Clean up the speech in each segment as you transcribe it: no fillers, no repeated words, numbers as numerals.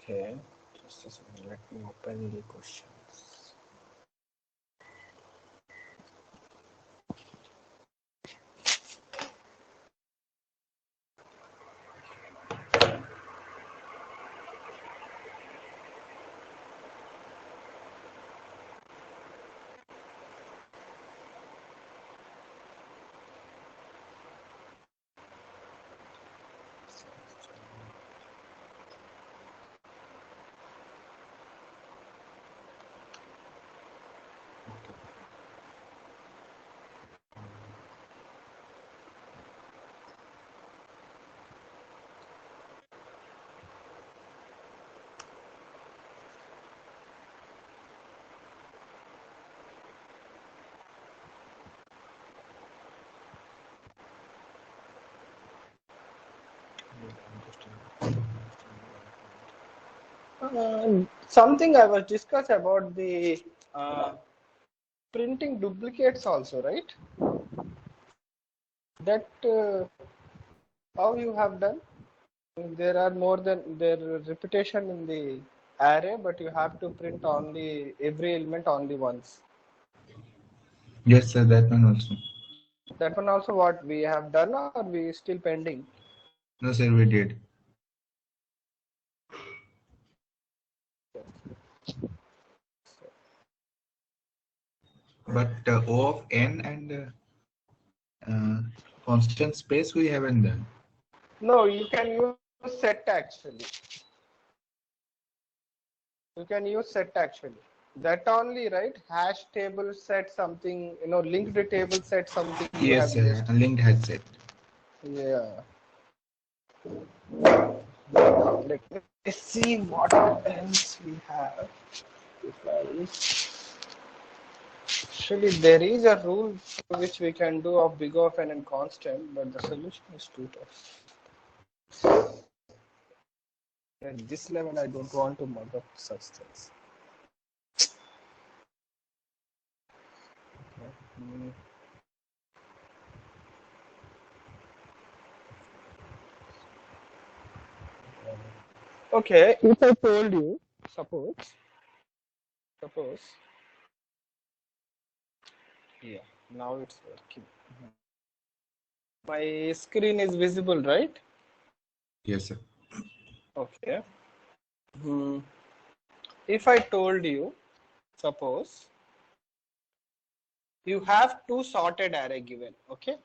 Okay, just a second. Let me open the questions. Something I was discussed about the printing duplicates also, right? That how you have done? There are more than there repetition in the array, but you have to print only every element only once. Yes, sir, that one also. That one also what we have done, or we still pending? No, sir, we did. But O of n and constant space we haven't done. No, you can use set actually. You can use set actually. That only, right? Hash table set something, linked table set something you Yes, have sir, used. a linked headset. Yeah. Let me see what else we have. Actually, there is a rule which we can do of big of n and constant, but the solution is too tough. At this level, I don't want to mug up such things. Okay, if I told you, suppose, yeah, now it's working. My screen is visible, right? Yes, sir. Okay. If I told you, suppose, you have two sorted array given, okay?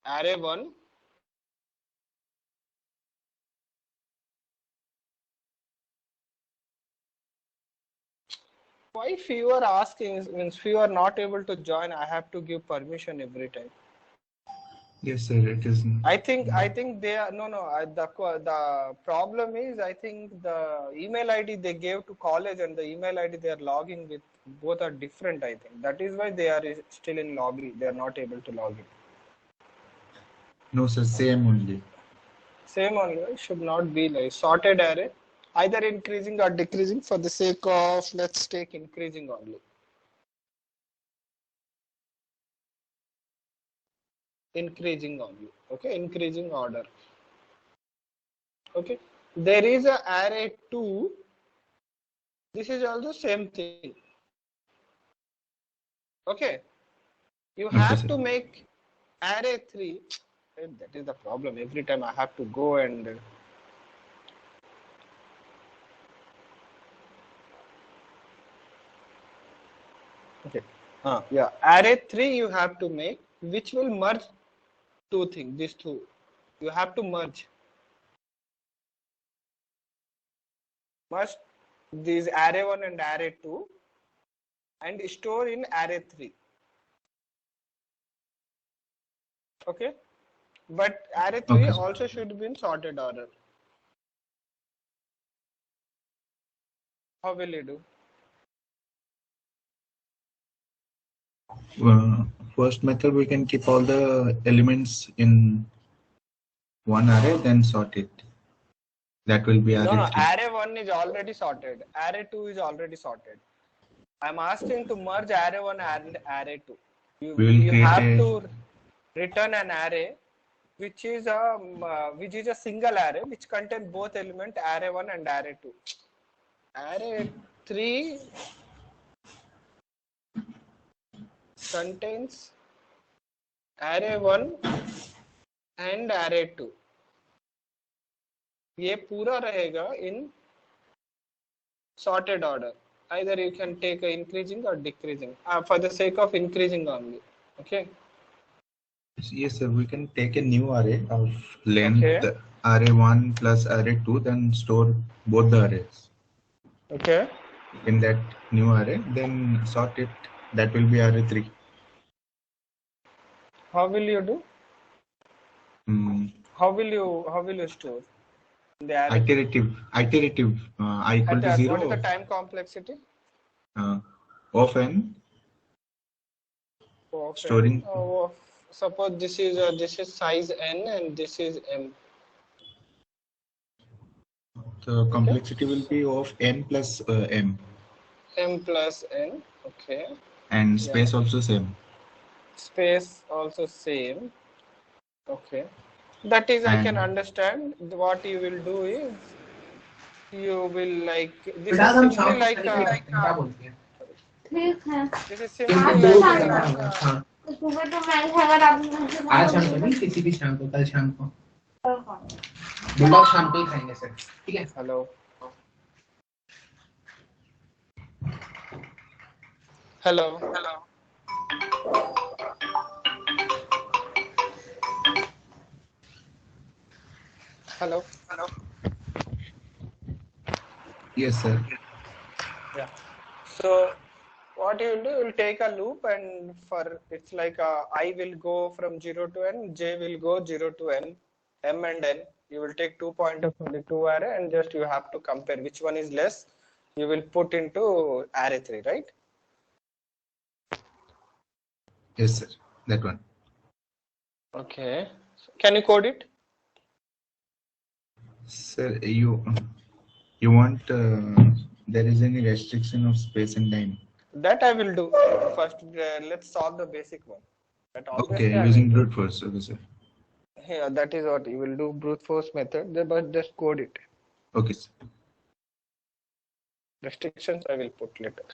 Array 1, why if you are asking, means if you are not able to join, I have to give permission every time. Yes, sir, it is. I think they are no. The problem is I think the email ID they gave to college and the email ID they are logging with both are different. I think that is why they are still in lobby. They are not able to log in. No, sir, same only. Same only, it should not be like sorted array, either increasing or decreasing. For the sake of let's take increasing only. Increasing only. Okay, increasing order. Okay, there is a array 2. This is also same thing. Okay, you Okay, have sir. to make array 3. That is the problem. Every time I have to go and okay. Yeah, array 3 you have to make, which will merge two things. These two you have to merge these array 1 and array 2 and store in array 3. Okay, but array 3 Okay, sir. also should be in sorted order. How will you do? First method, we can keep all the elements in one array, then sort it. That will be No, array 3. array 1 is already sorted. Array 2 is already sorted. I'm asking to merge array 1 and array 2. We will You create have a. to return an array which is a single array which contain both element array 1 and array 2. Array 3 contains array 1 and array 2. ये पूरा रहेगा in sorted order. Either you can take a increasing or decreasing for the sake of increasing only. Okay. Yes, sir. We can take a new array of length Okay. array1 plus array2, then store both the arrays Okay. in that new array, then sort it. That will be array3. How will you do? Mm, How will you store the array? iterative. I equal to What is 0 the time complexity? of n Of storing. n. Suppose this is size n and this is m. The complexity will be of n plus m. M plus n. Okay. And space also same. Space also same. Okay. That is, I can understand. What you will do is you will like this is simply like this is simply like सुबह तो मैं खाएगा रात में आज शाम को नहीं किसी भी शाम को कल शाम को बुलडॉग शाम को ही खाएंगे सर ठीक है hello hello hello Yes, sir. yeah. So what you will do, you will take a loop and for it's like I will go from 0 to n, j will go 0 to n, m and n. You will take 2 pointers from the two array and just you have to compare which one is less. You will put into array 3, right? Yes, sir. That one. Okay. Can you code it? Sir, you want there is any restriction of space and time? That I will do. First, let's solve the basic one. That Okay, using brute force. Okay, sir. Yeah, that is what you will do. Brute force method. But just code it. Okay, sir. Restrictions I will put later.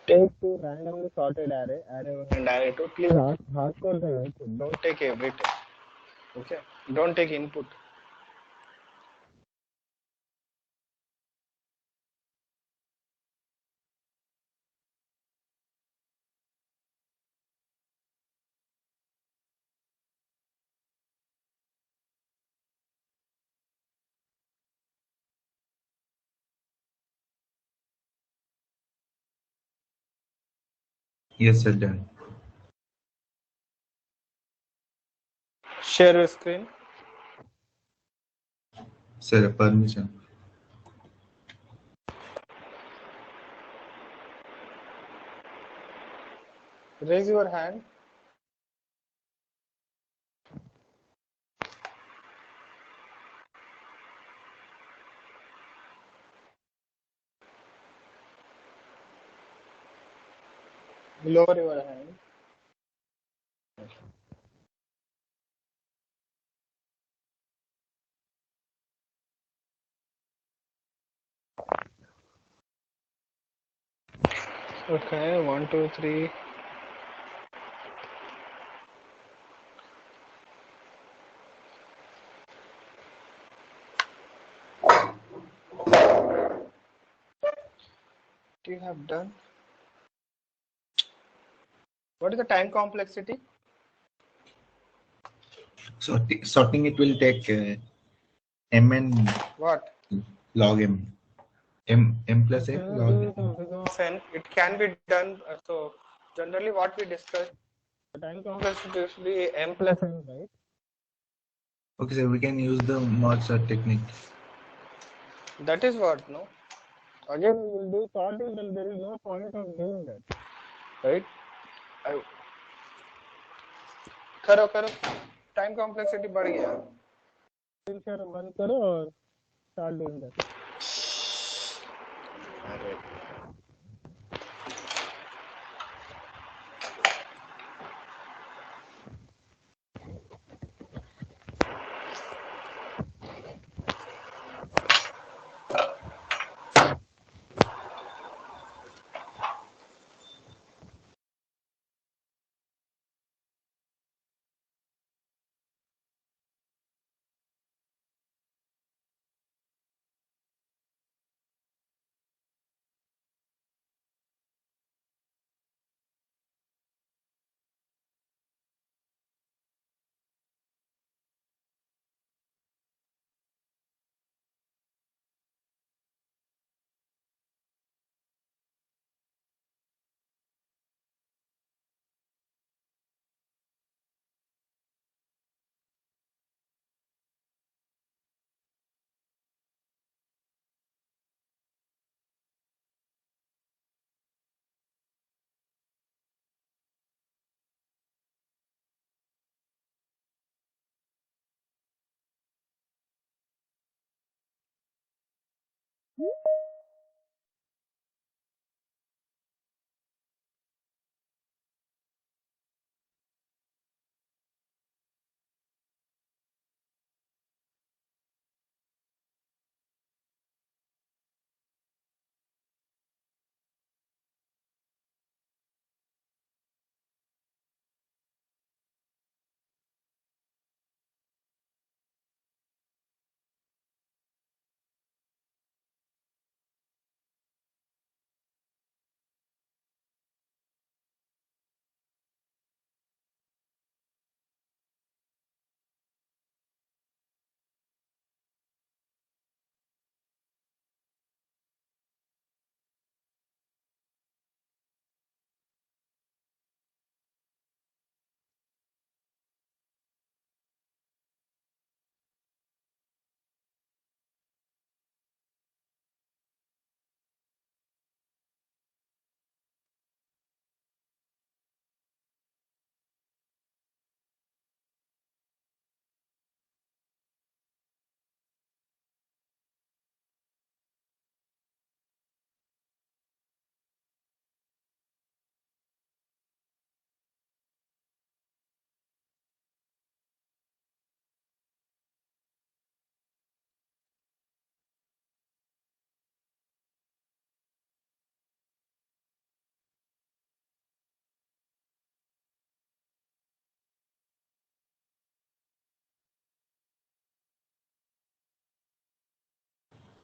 Take two randomly sorted array 1 and array 2. Please hardcode the output. Don't take everything. Okay. Don't take input. Yes, sir, done. Share your screen. Sir, permission. Raise your hand. Lower your hand. Okay, 1, 2, 3. What you have done? What is the time complexity? Sorting it will take mn What? log m plus n log n. Of n. It can be done. So generally, what we discussed, the time complexity should be m plus n, right? Okay, so we can use the mod sort technique. That is what, no? Again, we will do sorting, then there is no point of doing that, right? I, करो time complexity बढ़ गया. Share बंद करो और start doing that.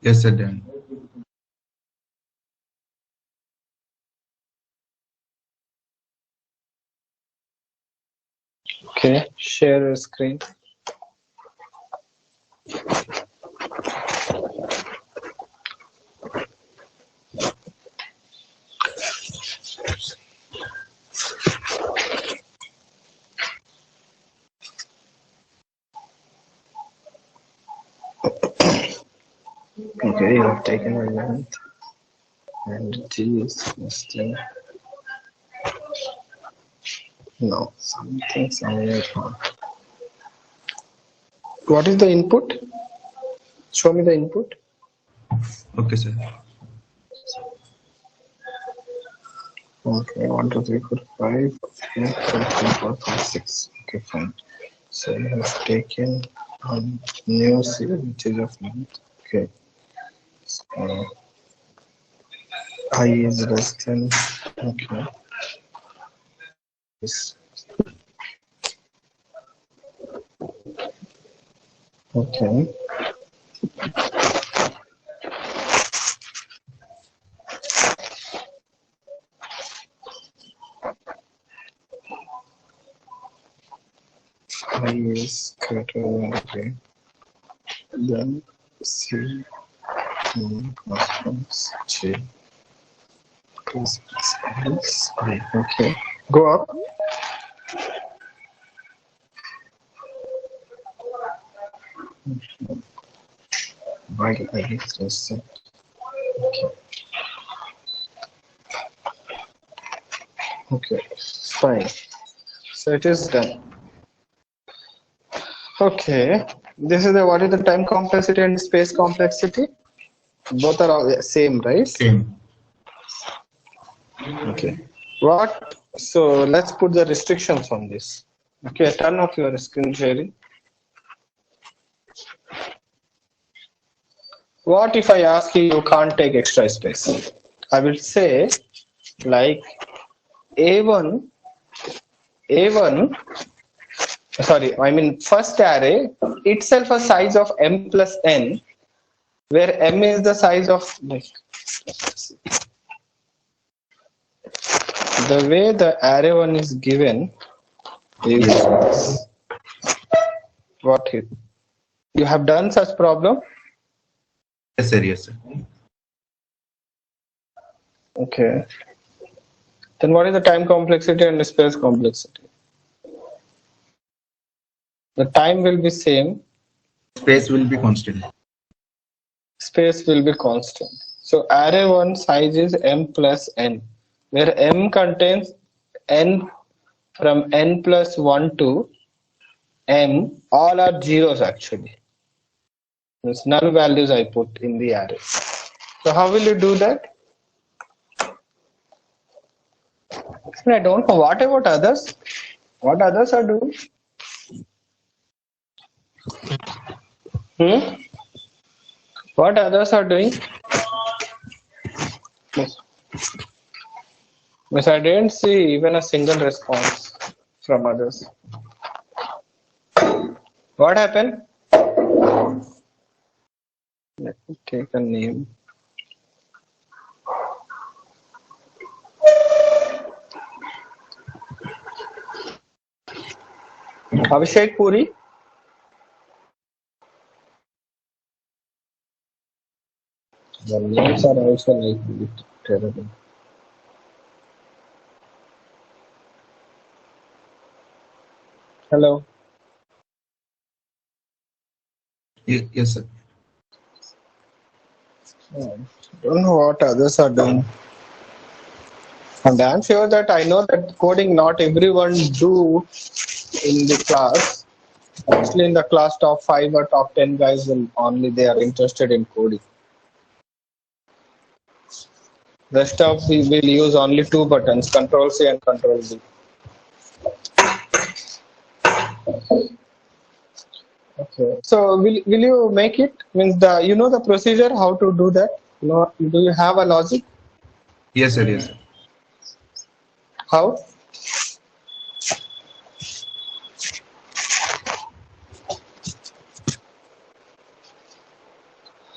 Yes, sir. Done. Okay, share your screen. Okay, you have taken a length and T is listed. No, something somewhere wrong. What is the input? Show me the input. Okay, sir. Okay, 1, 2, 3, 4, 5. Okay, 1, 2, 3, 4, 5, 6. Okay, fine. So you have taken new seal, which is of length. Okay. So I is less than. Okay. Yes. Okay. I is greater than okay. Then C corresponds J plus else I. Okay. Go up. While I is less than. Okay. Okay. Fine. So it is done. Okay. This is the what is the time complexity and space complexity? Both are all same, right? Same. Okay. What? So let's put the restrictions on this. Okay, turn off your screen sharing. What if I ask you can't take extra space? I will say like A1, sorry, I mean first array itself a size of m plus n, where m is the size of like, the way the array one is given is what you have done such problem. Yes, sir. Yes, sir. Okay. Then what is the time complexity and the space complexity? The time will be same, Space will be constant. space will be constant. So array one size is m plus n, where m contains n from n plus 1 to m, all are zeros actually. Means null values I put in the array. So how will you do that? I don't know. What about others? What others are doing? What others are doing? Miss, I didn't see even a single response from others. What happened? Let me take a name. Abhishek Puri. The names are also like a bit terrible. Hello. Yes, sir. Don't know what others are doing. And I'm sure that I know that coding not everyone do in the class. Mostly in the class top 5 or top 10 guys will only they are interested in coding. Rest of we will use only two buttons, Control C and Control V. Okay. So will you make it? Means the you know the procedure how to do that? You know, do you have a logic? Yes, sir. Yes, sir. How?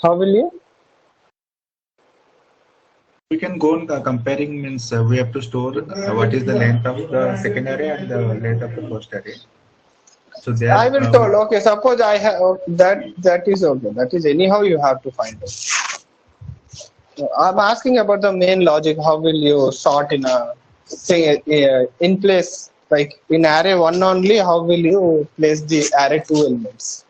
How will you? we can go on comparing means we have to store what is the length of the second array and the length of the first array. So there I will tell. Okay, suppose I have that is okay. That is anyhow you have to find it. I'm asking about the main logic. How will you sort in a say in place like in array one only? How will you place the array two elements?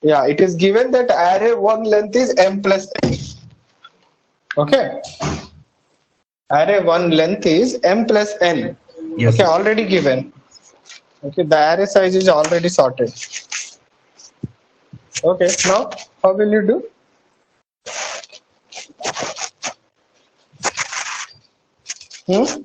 Yeah, it is given that array one length is m plus n. Okay, array one length is m plus n. Yes, Okay, sir. already given. Okay, the array size is already sorted. Okay, now how will you do? Hmm?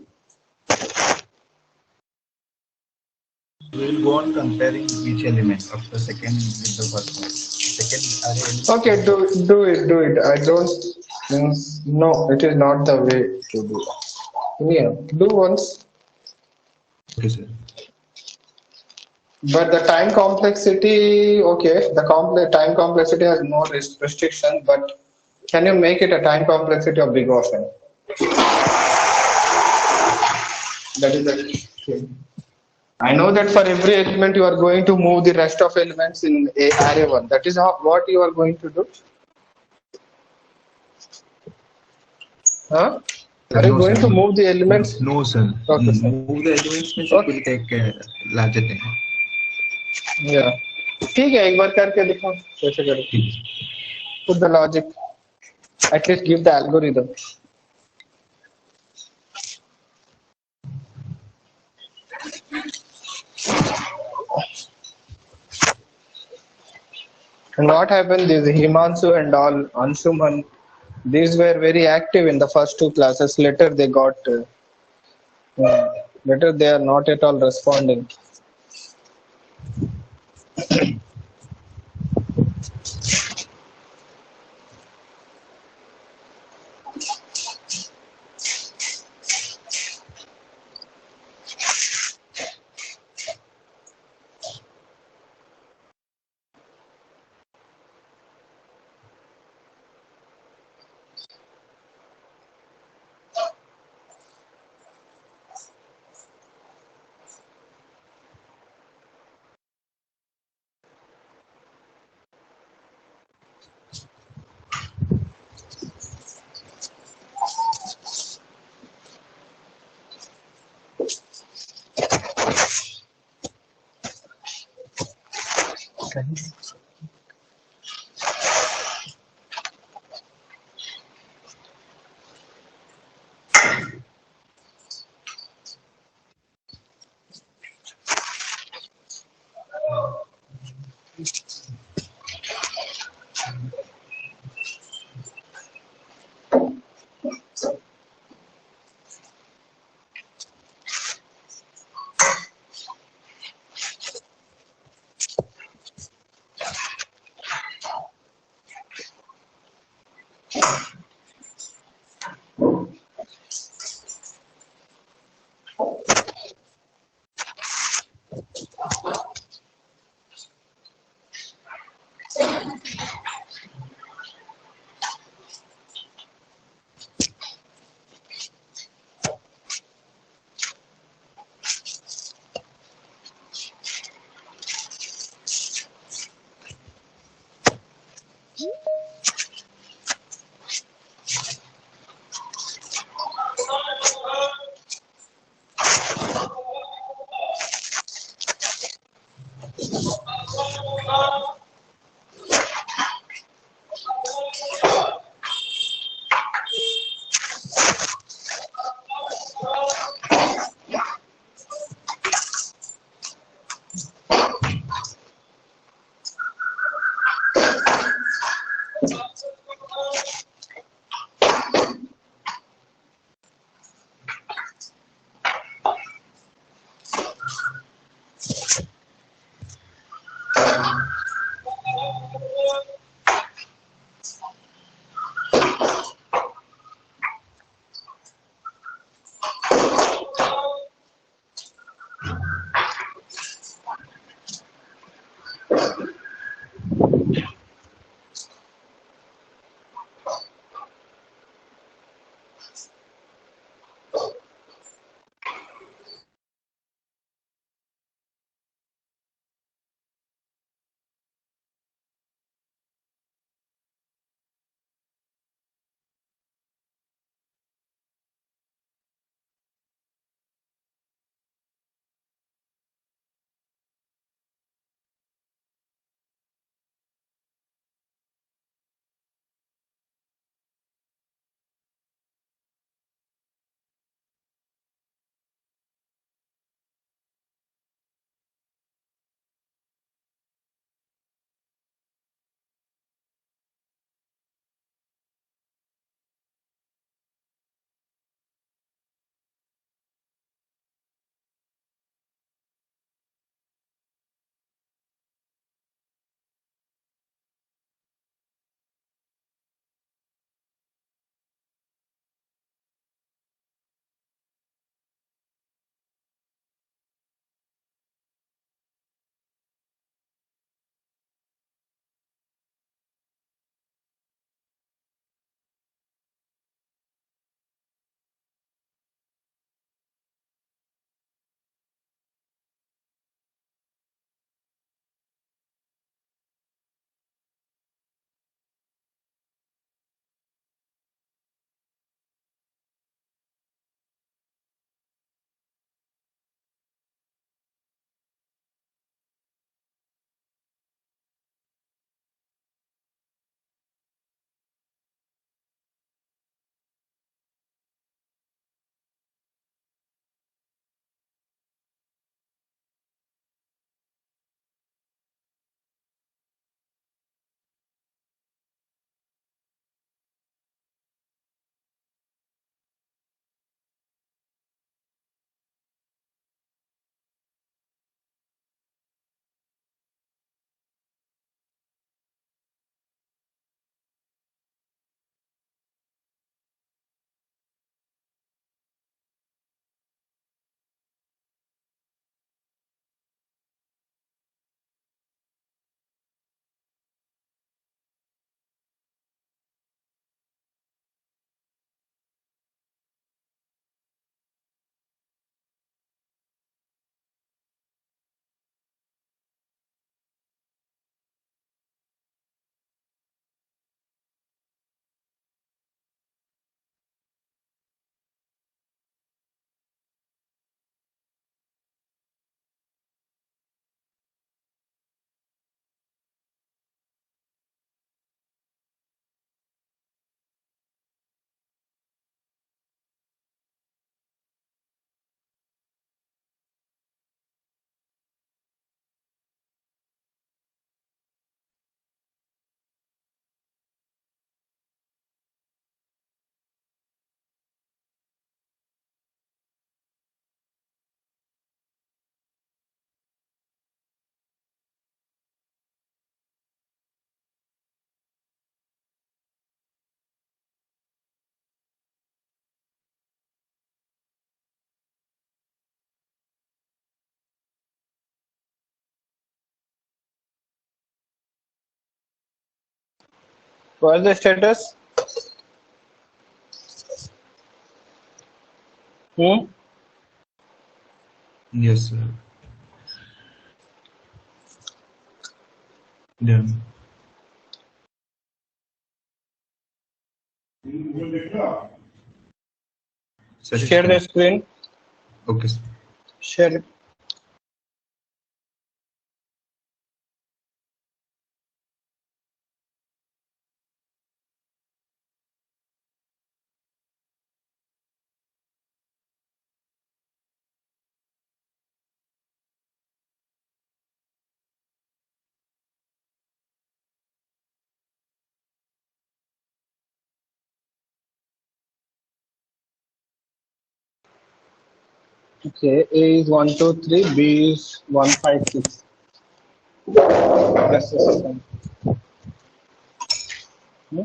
We will go on comparing each element of the second with the first one. Second array element. Okay, do it. I don't means no, it is not the way to do. Yeah, do once, Okay, sir. but the time complexity. Okay, the time complexity has no restriction, but can you make it a time complexity of big O of n? That is the thing. I know that for every element you are going to move the rest of elements in a array one. That is what you are going to do. Huh? Are you No, going sir. to move the elements? No, sir. Okay, sir. Move the elements means it Okay. will take a larger time. Yeah. ठीक है एक बार करके दिखाओ कैसे करें. ठीक. Put the logic. At least give the algorithm. And what happened is Himanshu and all Anshuman, these were very active in the first two classes. Later they got, later they are not at all responding. What's the status? Yes, sir. Done. Sir, it's Share the done. screen. Okay, sir. Share it. Okay, A is 1, 2, 3, B is 1, 5, 6. Just a second. Hmm?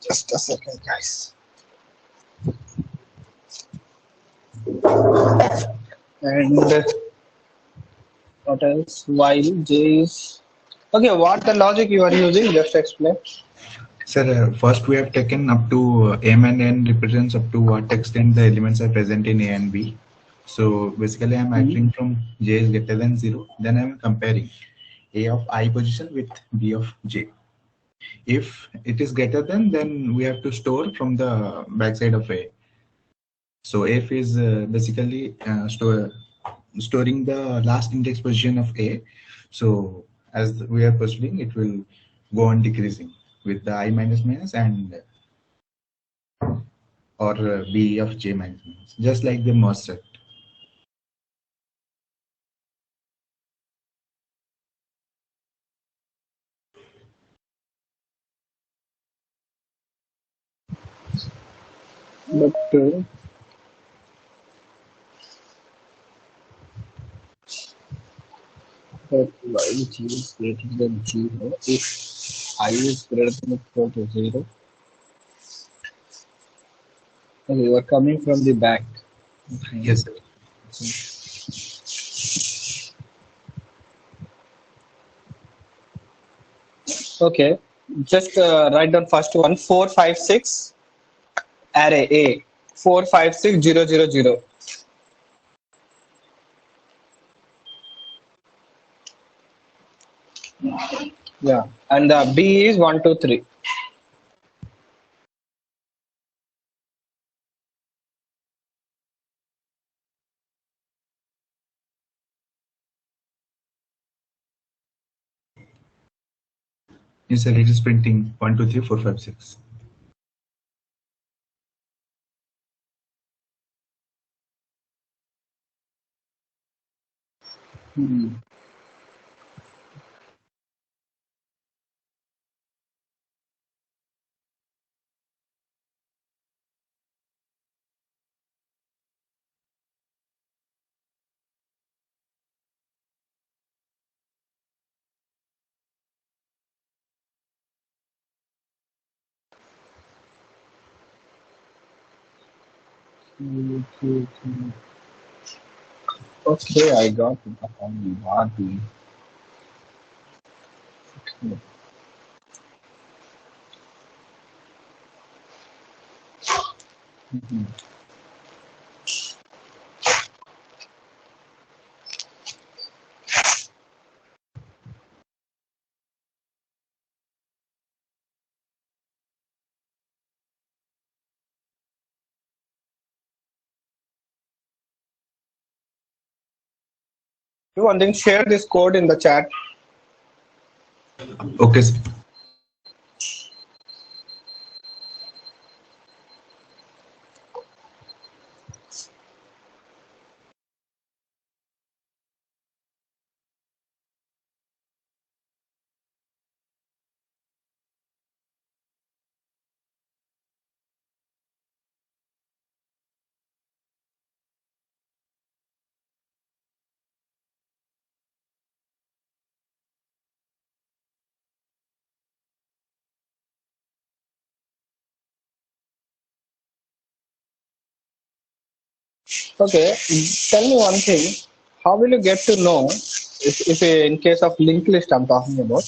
Just a second, guys. And what else? While J is okay. What the logic you are using? Just explain. Sir, first we have taken up to M and N represents up to what extent the elements are present in A and B. So basically, I'm acting from J is greater than 0. Then I'm comparing A of I position with B of J. If it is greater than, then we have to store from the backside of A. So if is basically storing the last index position of A. So as we are proceeding, it will go on decreasing with the I minus minus and or B of J minus minus, just like the MOSFET. But but while G is greater than 0, if I is greater than equal to 0, okay, you are coming from the back. Okay. Yes, sir. Okay, just write down first one 4, 5, 6 array A 4, 5, 6, 0, 0, 0. Yeah, and B is 1, 2, 3. Yes, sir. It is printing 1, 2, 3, 4, 5, 6. Hmm. Okay, I got it. Body. Okay. Mhm. Do one thing, share this code in the chat. Okay, sir. Okay, tell me one thing. how will you get to know if in case of linked list I'm talking about,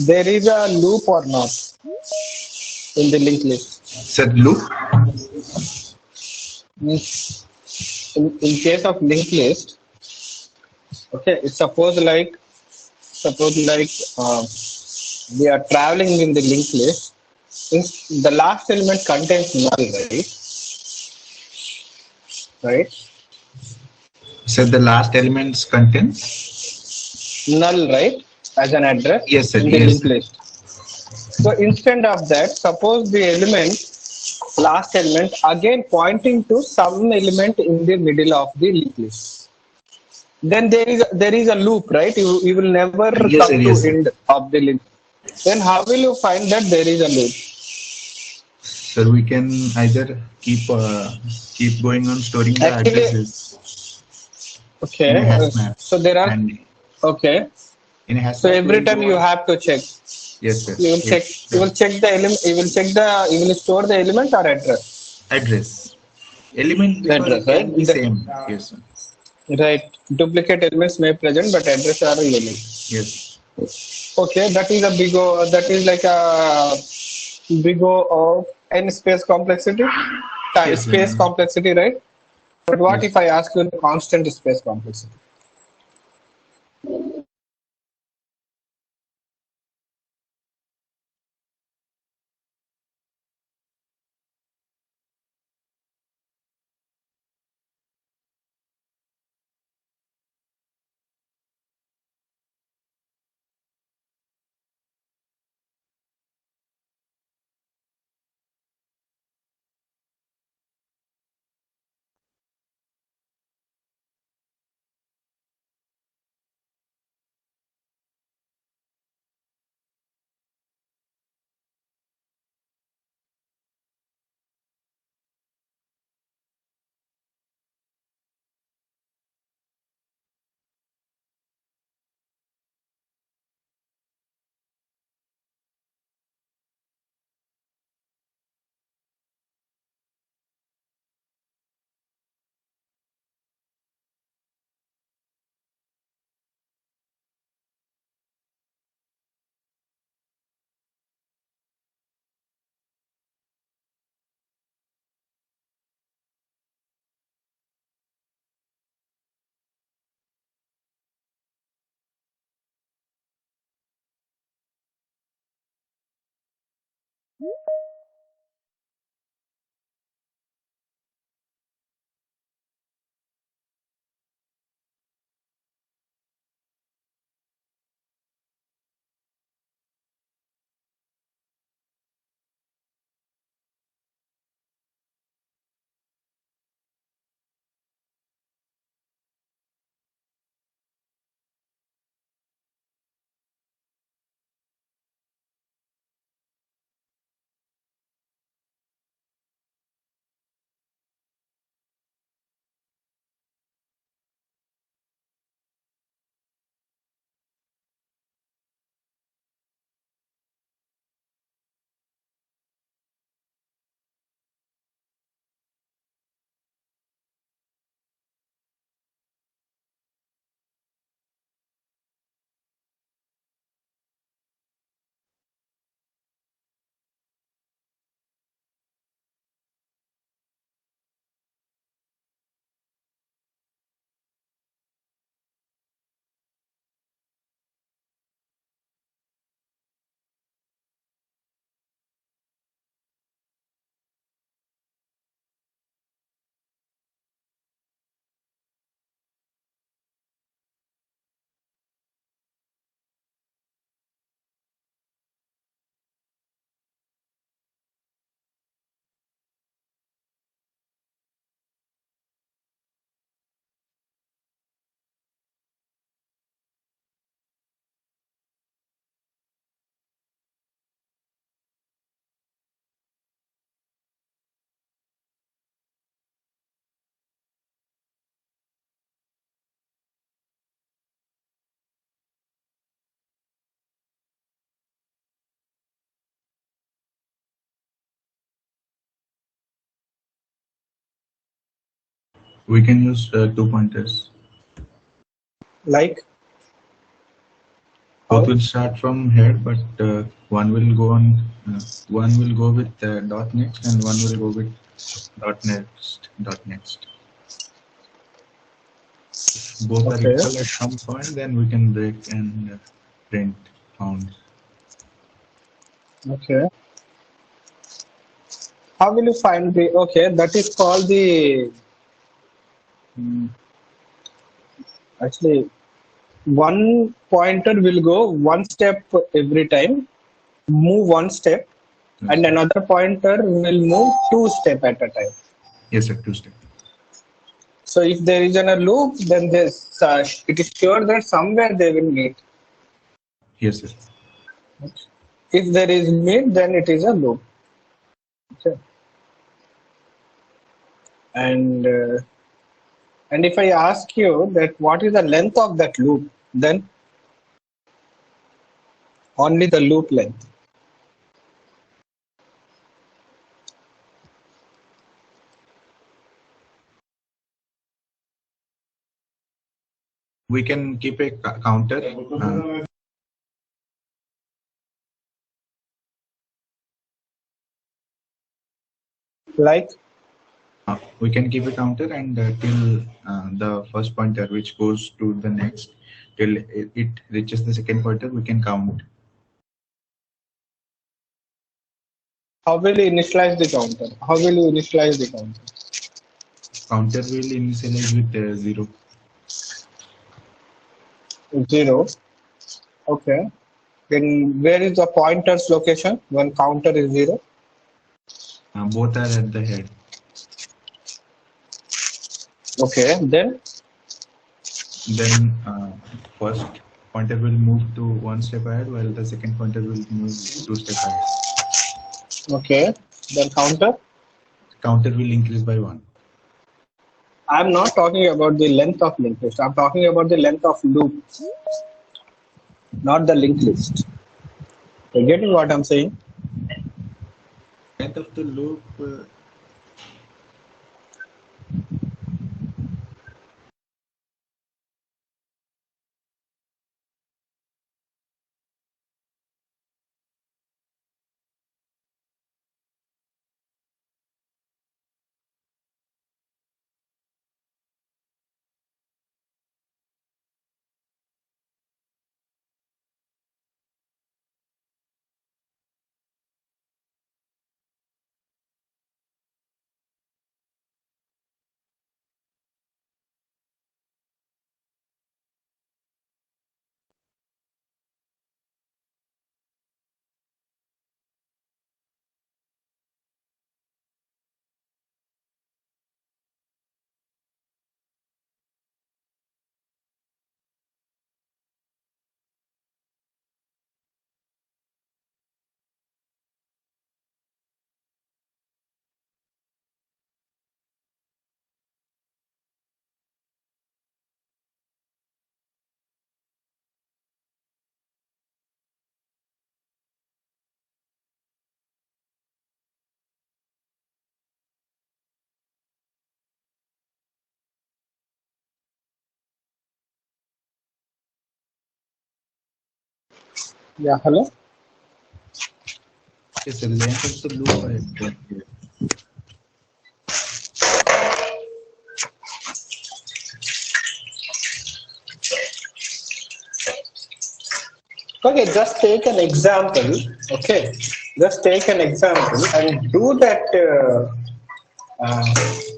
there is a loop or not in the linked list? Said loop. Means in case of linked list, okay, it's suppose like we are traveling in the linked list. The last element contains null, right? Right? Said the last elements contains Null, right? As an address yes sir, in the yes linked sir. list. So instead of that, suppose the element, last element, again pointing to some element in the middle of the linked list. Then there is a loop, right? You will never Yes sir, come to yes sir. end of the link. Then how will you find that there is a loop? So we can either keep going on storing the Actually, addresses in a okay. hash map, So there are, and okay. in a hash So map we every will time go you on. have to check. Yes sir. You will check. You will check the element. You will store the element or address. Address element because Address, it right? can be same. Yes sir. Right. Duplicate elements may present, but address are unique. Yes. Okay, that is a big O. That is like a big O of n space complexity, Yes space complexity, right? But what yes. if I ask you constant space complexity? We can use 2 pointers. Like Both will start from here, but one will go on. One will go with .next, and one will go with .next. .next. Both are Okay. equal at some point, then we can break and print found. Okay. How will you find the? Okay, that is called the. Actually, one pointer will go one step every time, move one step, and another pointer will move two step at a time. Yes, sir. 2 step. So if there is a loop, then this it is sure that somewhere they will meet. Yes, sir. If there is meet, then it is a loop. Okay. And if I ask you that what is the length of that loop, then only the loop length. We can keep a counter. Like We can keep a counter and till the first pointer which goes to the next, till it reaches the second pointer, we can count. how will you initialize the counter? How will you initialize the counter? Counter will initialize with 0. 0. Okay. Then where is the pointer's location when counter is 0? Both are at the head. Okay. Then First pointer will move to one step ahead, while the second pointer will move 2 steps ahead. okay. Then counter. Counter will increase by 1. I'm not talking about the length of linked list. I'm talking about the length of loop, not the linked list. You getting what I'm saying? Length of the loop. Yeah. Hello. Yes, the length of the loop. I don't care. Okay. Just take an example. Okay. Just take an example and do that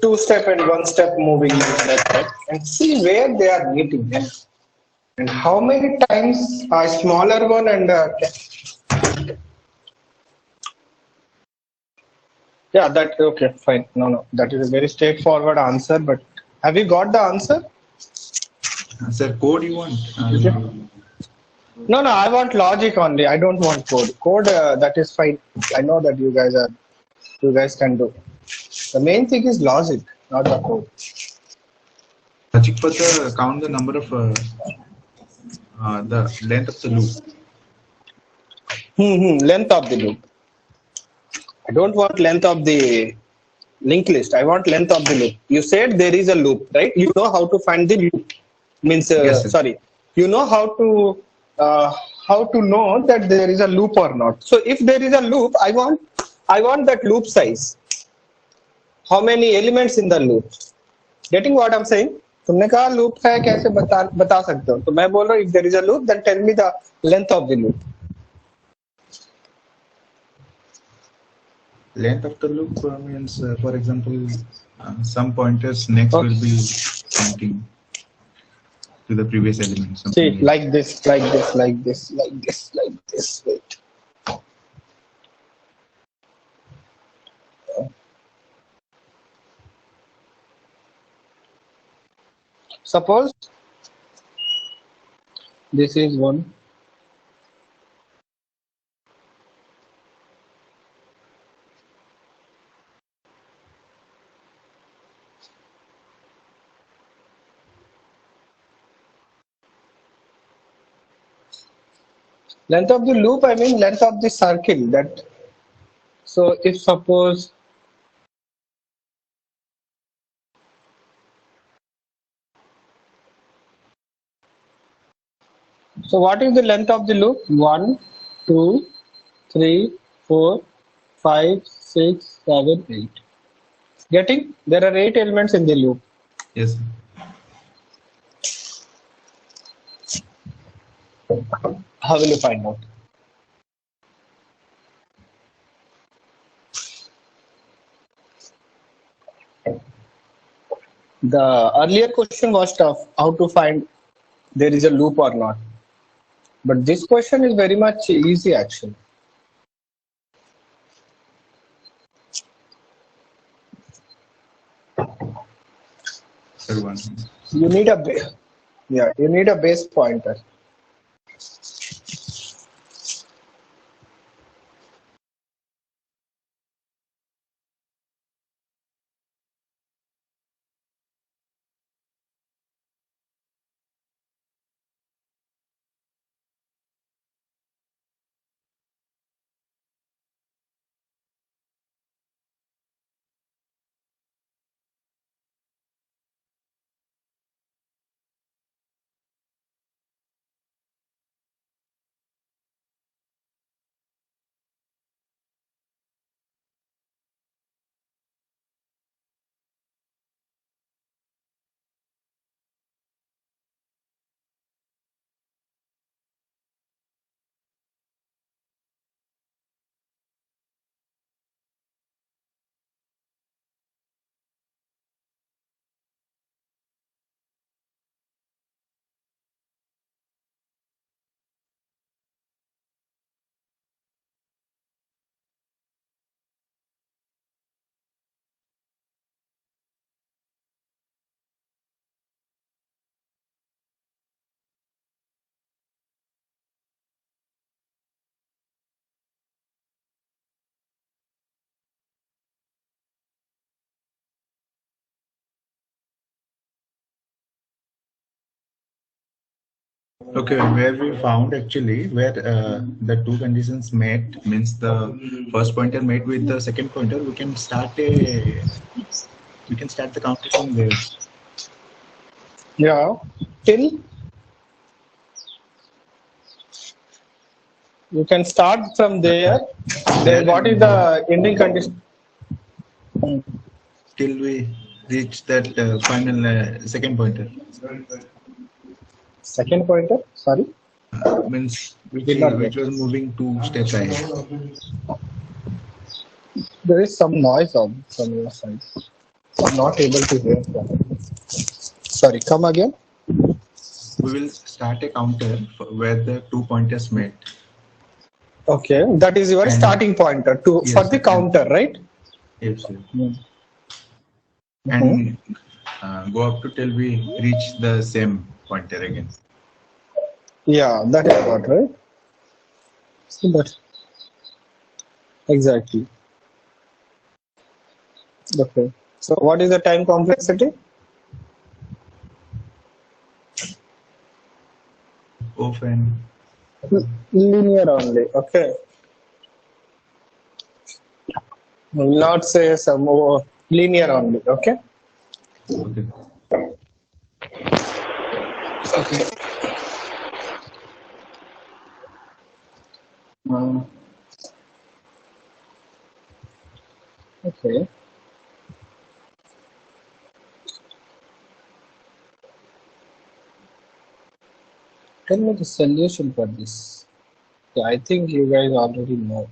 two-step and one-step moving method and see where they are meeting and how many times a smaller one and yeah, that okay, fine. No, that is a very straightforward answer. But have you got the answer? Sir, code you want? No, I want logic only. I don't want code. Code that is fine. I know that you guys can do. The main thing is logic, not the code. Logic for the count the number of the length of the loop. Length of the loop. I don't want length of the linked list. I want length of the loop. You said there is a loop, right? You know how to find the loop. Means Yes, sir. sorry, you know how to know that there is a loop or not. So if there is a loop, I want that loop size. How many elements in the loop? Getting what I'm saying? तुमने कहा loop है कैसे बता सकते हो? तो मैं बोल रहा हूँ if there is a loop, then tell me the length of the loop. Length of the loop means, for example, some pointers next Okay. will be pointing to the previous element. See, Something like this, like this, like this, like this, like this. Wait. Suppose this is one. Length of the loop, I mean length of the circle. That so if suppose so, what is the length of the loop? 1, 2, 3, 4, 5, 6, 7, 8. Getting? There are 8 elements in the loop. Yes. How will you find out? The earlier question was tough, how to find there is a loop or not. But this question is very much easy actually. Third one. You need a you need a base pointer. Okay, where we found actually where the two conditions met means the first pointer met with the second pointer, we can start the counter from there. Yeah. Till you can start from there. Then what is the ending condition? Till we reach that final second pointer. Second pointer? Sorry. Means Did not which get. was moving 2 steps ahead. There is some noise from your side. I'm not able to hear that. Sorry, come again. We will start a counter where the 2 pointers met. Okay, that is your And- starting pointer to Yes, for the and- counter, right? Yes, sir. Mhm. And go up to till we reach the same pointer again. Yeah, that is what, right? So that exactly. Okay. So what is the time complexity? Of an Linear only. Okay. Will not say some more linear only. Okay. okay. Okay. Uh, okay. Tell me the solution for this. Yeah, I think you guys already know.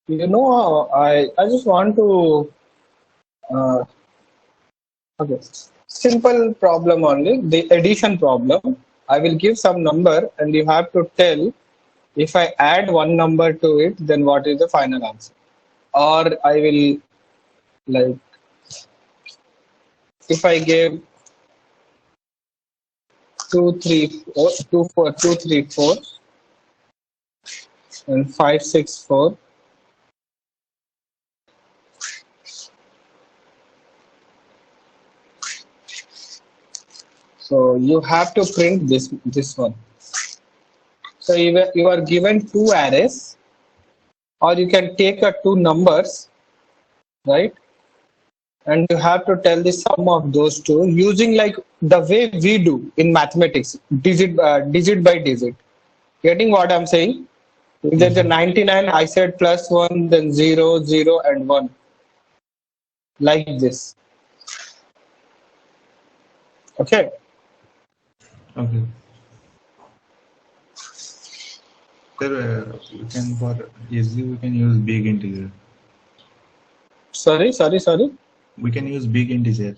You know, I just want to. Uh, okay. Simple problem only. The addition problem. I will give some number, and you have to tell if I add one number to it, then what is the final answer? Or I will like if I gave 2, 3, 4, 2, 4, 2, 3, 4, and 5, 6, 4. So you have to print this one. So you are given two arrays, or you can take two numbers, right? And you have to tell the sum of those two using like the way we do in mathematics, digit by digit. Getting what I'm saying? If there's a 99, I said plus 1, then 0, 0, and 1. Like this. Okay. Okay. Sir, we can for easy we can use big integer. Sorry. We can use big integer.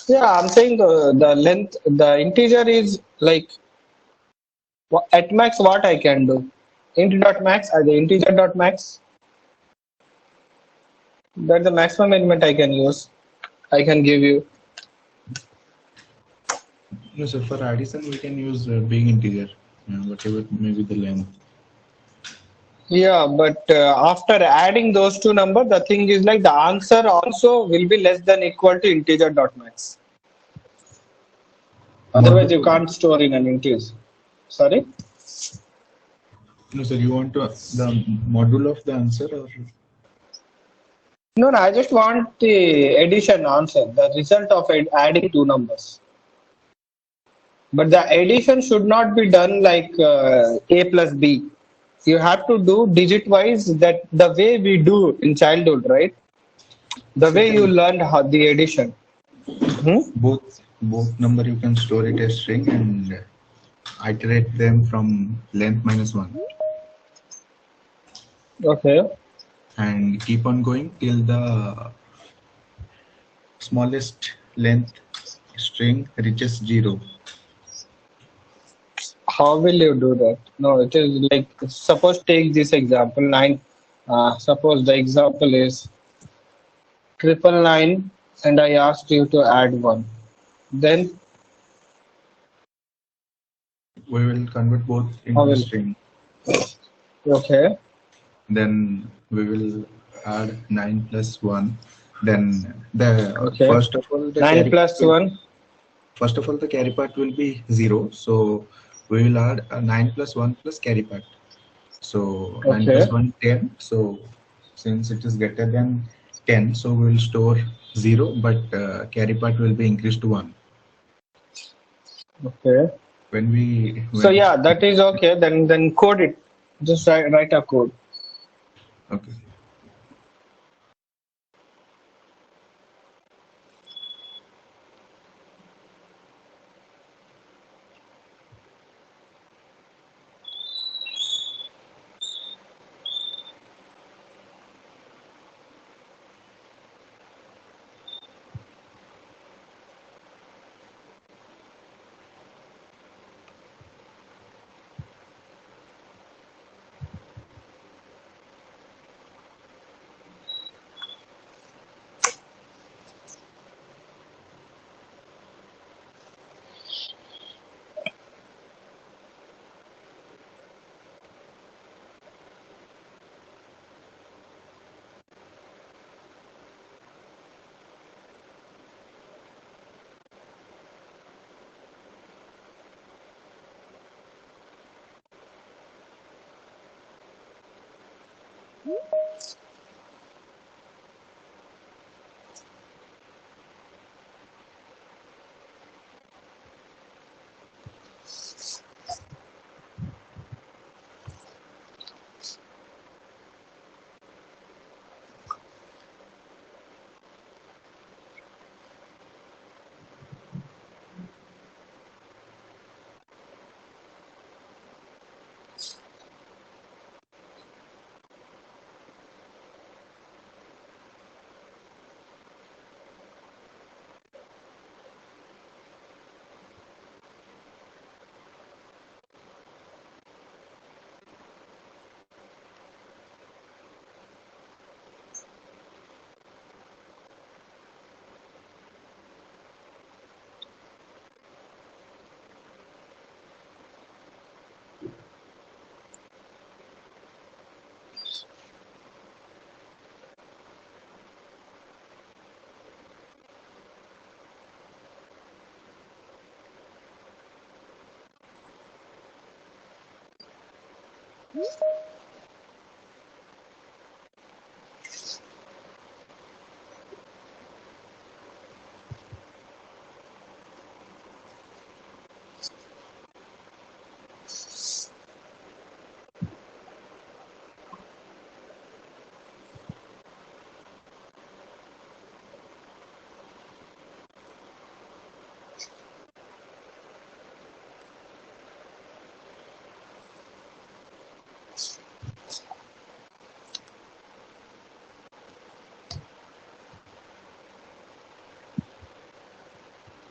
Yeah, I'm saying the length, the integer is like at max what I can do. Int dot max, the integer dot max. That's the maximum element I can use. I can give you. No, sir. For addition, we can use big integer, whatever maybe the length. Yeah, but after adding those two numbers, the thing is like the answer also will be less than equal to integer dot max. Otherwise, you can't store in an integer. Sorry? No, sir. You want the module of the answer or? No, I just want the addition answer, the result of adding two numbers. But the addition should not be done like A plus B. You have to do digit wise, that the way we do in childhood, right? The way you learned how the addition. Both number you can store it as string and iterate them from length -1. Okay. And keep on going till the smallest length string reaches 0. How will you do that? No, it is like, suppose take this example 9. Suppose the example is 999 and I asked you to add 1. Then We will convert both into string. Okay. Then we will add 9 plus 1. Then the Okay. first of all the 9 plus 1. First of all, the carry part will be 0. So we will add a 9 plus 1 plus carry part. So 9 plus 1, 10. So since it is greater than 10, so we will store 0, but carry part will be increased to 1. Okay. So yeah, that is okay. Then code it. Just write a code. Okay.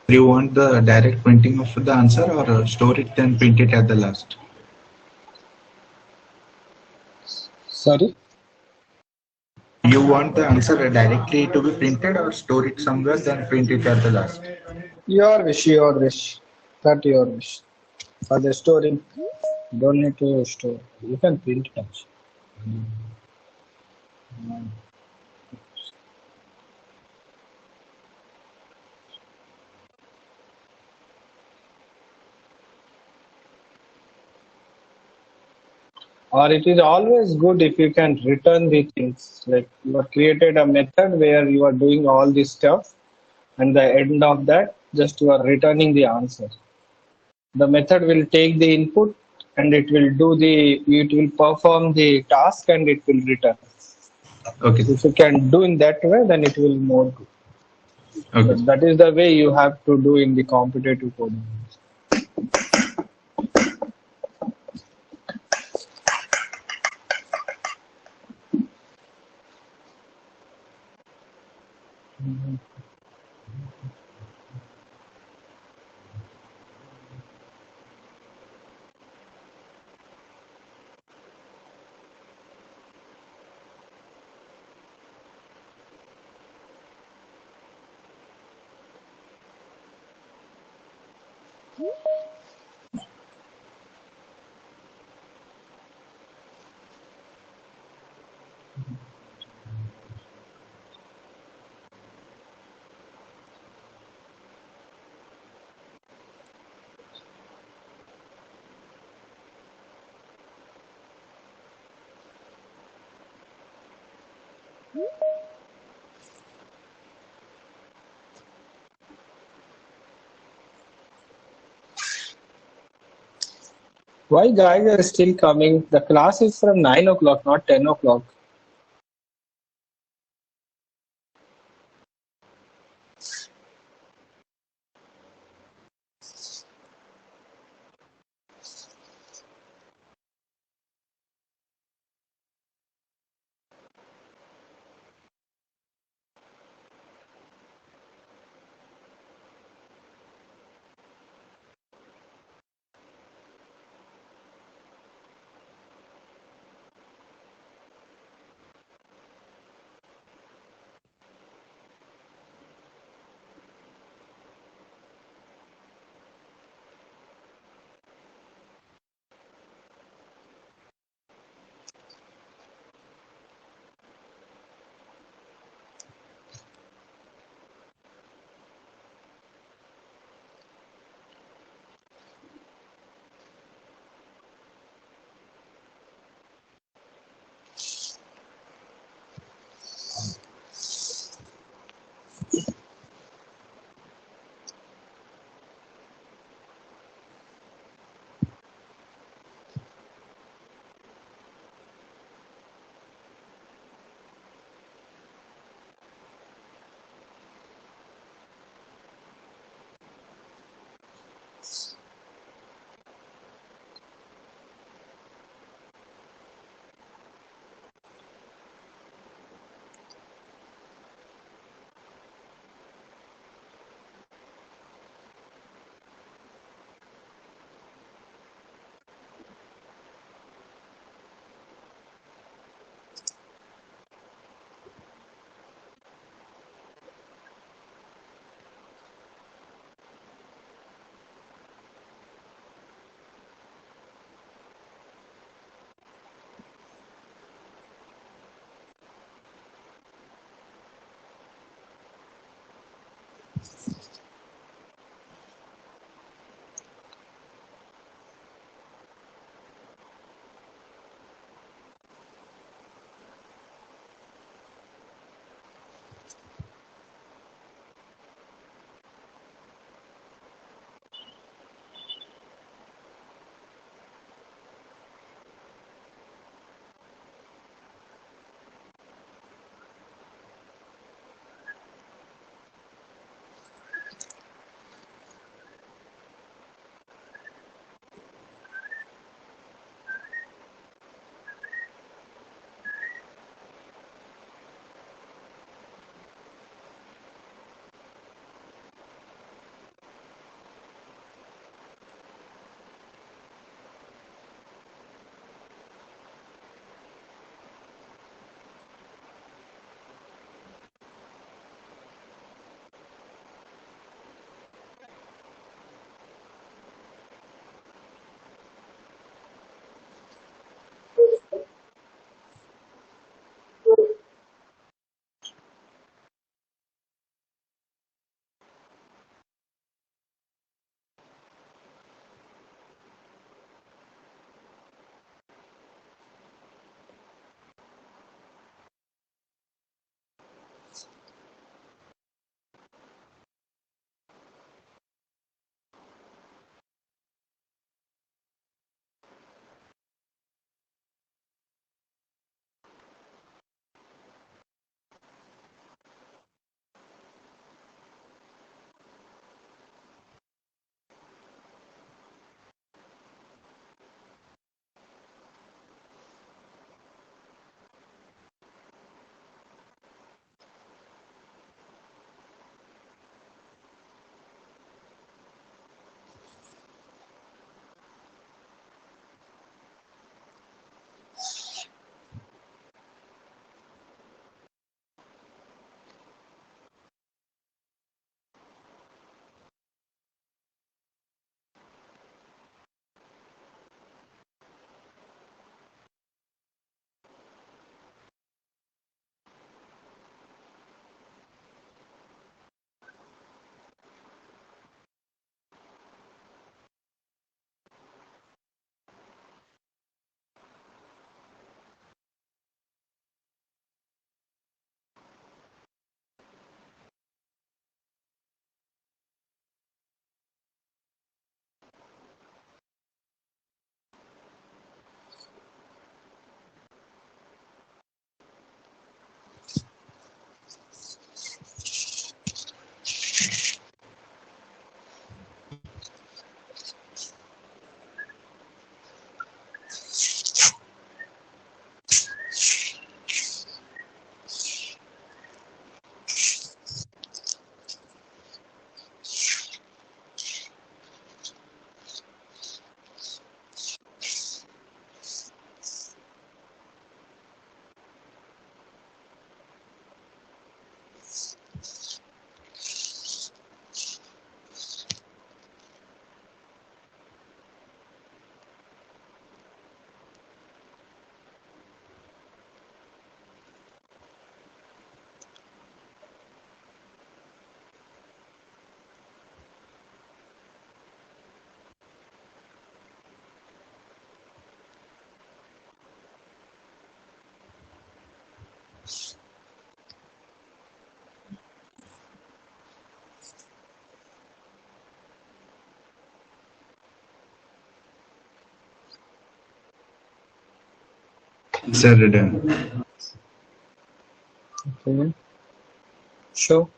Do you want the direct printing of the answer or store it then print it at the last? Sorry? You want the answer directly to be printed or store it somewhere then print it at the last? Your wish, your wish. That your wish. For the storing, don't need to store. You can print it actually. Or it is always good if you can return the things. Like you have created a method where you are doing all this stuff, and the end of that, just you are returning the answer. The method will take the input and it will perform the task and it will return. Okay. If you can do in that way, then it will more good. Okay. That is the way you have to do in the competitive coding. Why guys are still coming? The class is from 9 o'clock, not 10 o'clock. Sir, done. Okay. Show.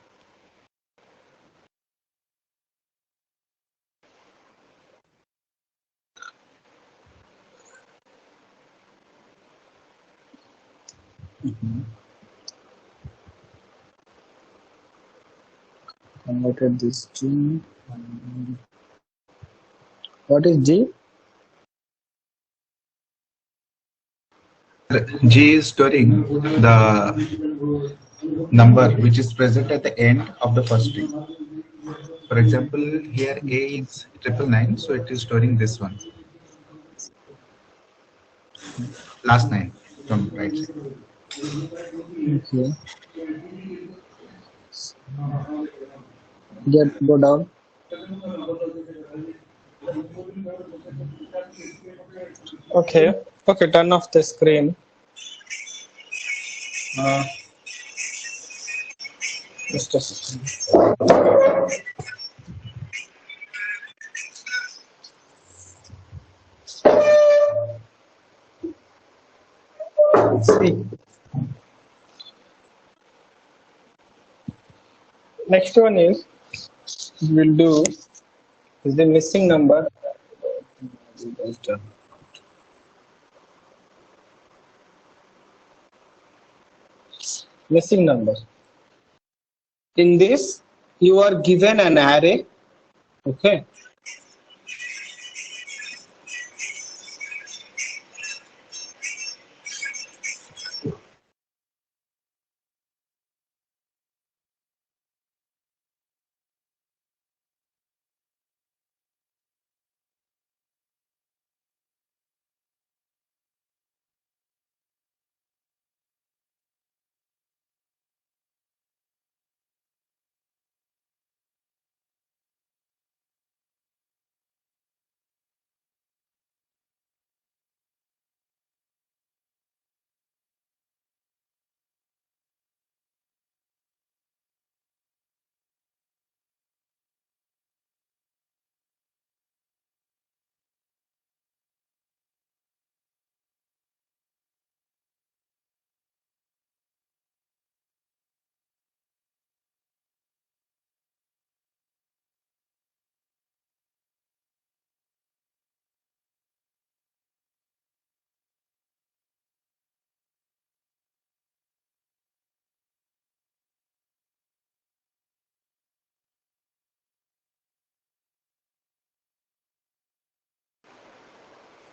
Converted this G. What is G? G is storing the number which is present at the end of the first string. For example, here A is 999, so it is storing this one. Last 9 from right side. Okay. Go down. Okay. Okay, turn off the screen. Just a second. See. Next one is we'll do is the missing number. Missing number. In this, you are given an array. Okay.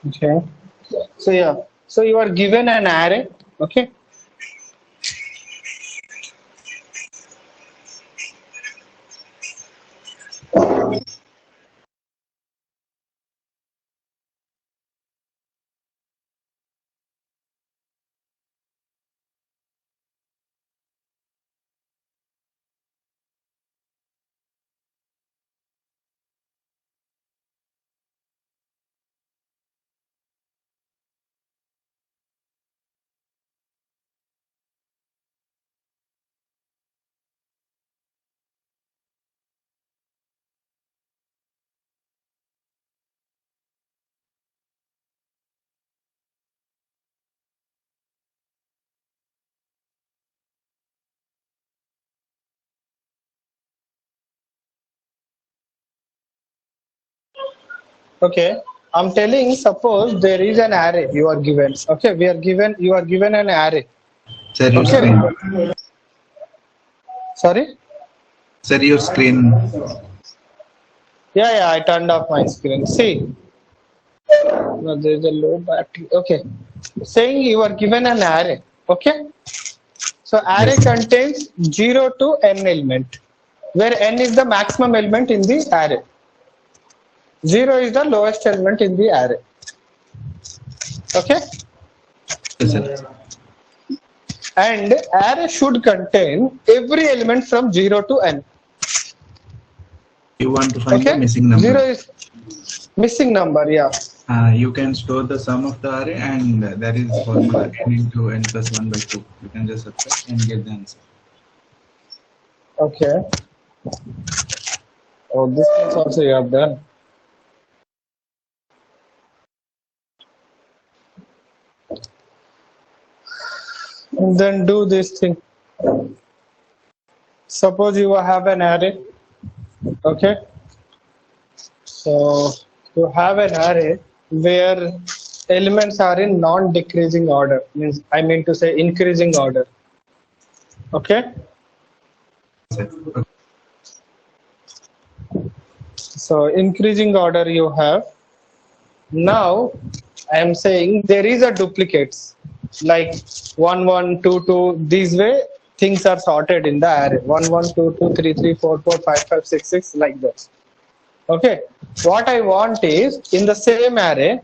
Okay. So yeah. So you are given an array. Okay. Okay. I'm telling, suppose there is an array you are given. Okay, you are given an array. Sir, your Okay. screen. Sorry? Sir, your screen. Yeah, I turned off my screen. See. No, there is a low battery. Okay. Saying you are given an array. Okay. So array Yes. contains 0 to n element, where n is the maximum element in the array. 0 is the lowest element in the array. Okay. Yes, sir. And array should contain every element from 0 to n. You want to find Okay. the missing number. 0 is missing number. Yeah. You can store the sum of the array, and that is formula n into n plus 1 by 2. You can just subtract and get the answer. Okay. Oh, this is also you have done. Then do this thing. Suppose you have an array. Okay. So you have an array where elements are in non-decreasing order. Means I mean to say increasing order. Okay. Sir. Okay. So increasing order you have. Now I am saying there is a duplicates like 1 1 2 2. This way things are sorted in the array 1 1 2 2 3 3 4 4 5 5 6 6 like this. Okay. What I want is in the same array,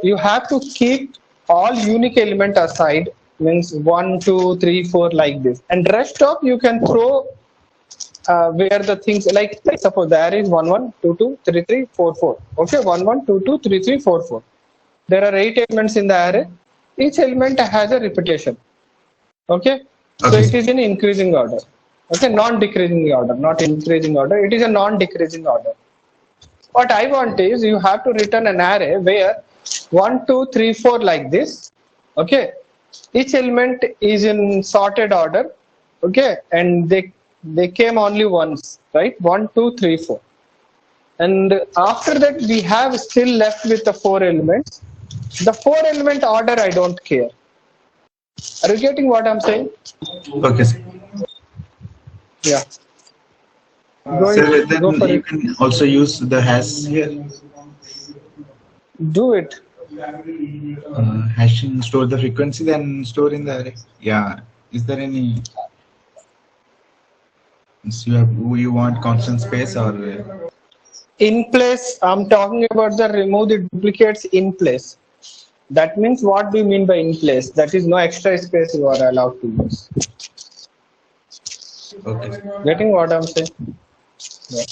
you have to keep all unique element aside. Means 1 2 3 4 like this, and rest of you can throw where the things like suppose the array is 1 1 2 2 3 3 4 4. Okay, 1 1 2 2 3 3 4 4. There are 8 elements in the array. Each element has a repetition. Okay, so Okay, it sir. is in increasing order. Okay, non-decreasing order, not increasing order. It is a non-decreasing order. What I want is you have to return an array where 1 2 3 4 like this. Okay, each element is in sorted order. Okay, and they came only once, right? 1 2 3 4, and after that we have still left with the 4 elements. The 4 element order I don't care. Are you getting what I'm saying? Okay, sir. Yeah. Go Sir, it. Go then for you it. can also use the hash here. Do it. Hashing store the frequency, then store in the array. Yeah. Is there any? So you want constant space or? In place, I'm talking about the remove the duplicates in place. That means what do you mean by in place? That is no extra space you are allowed to use. Okay, sir. Getting what I'm saying? Yeah.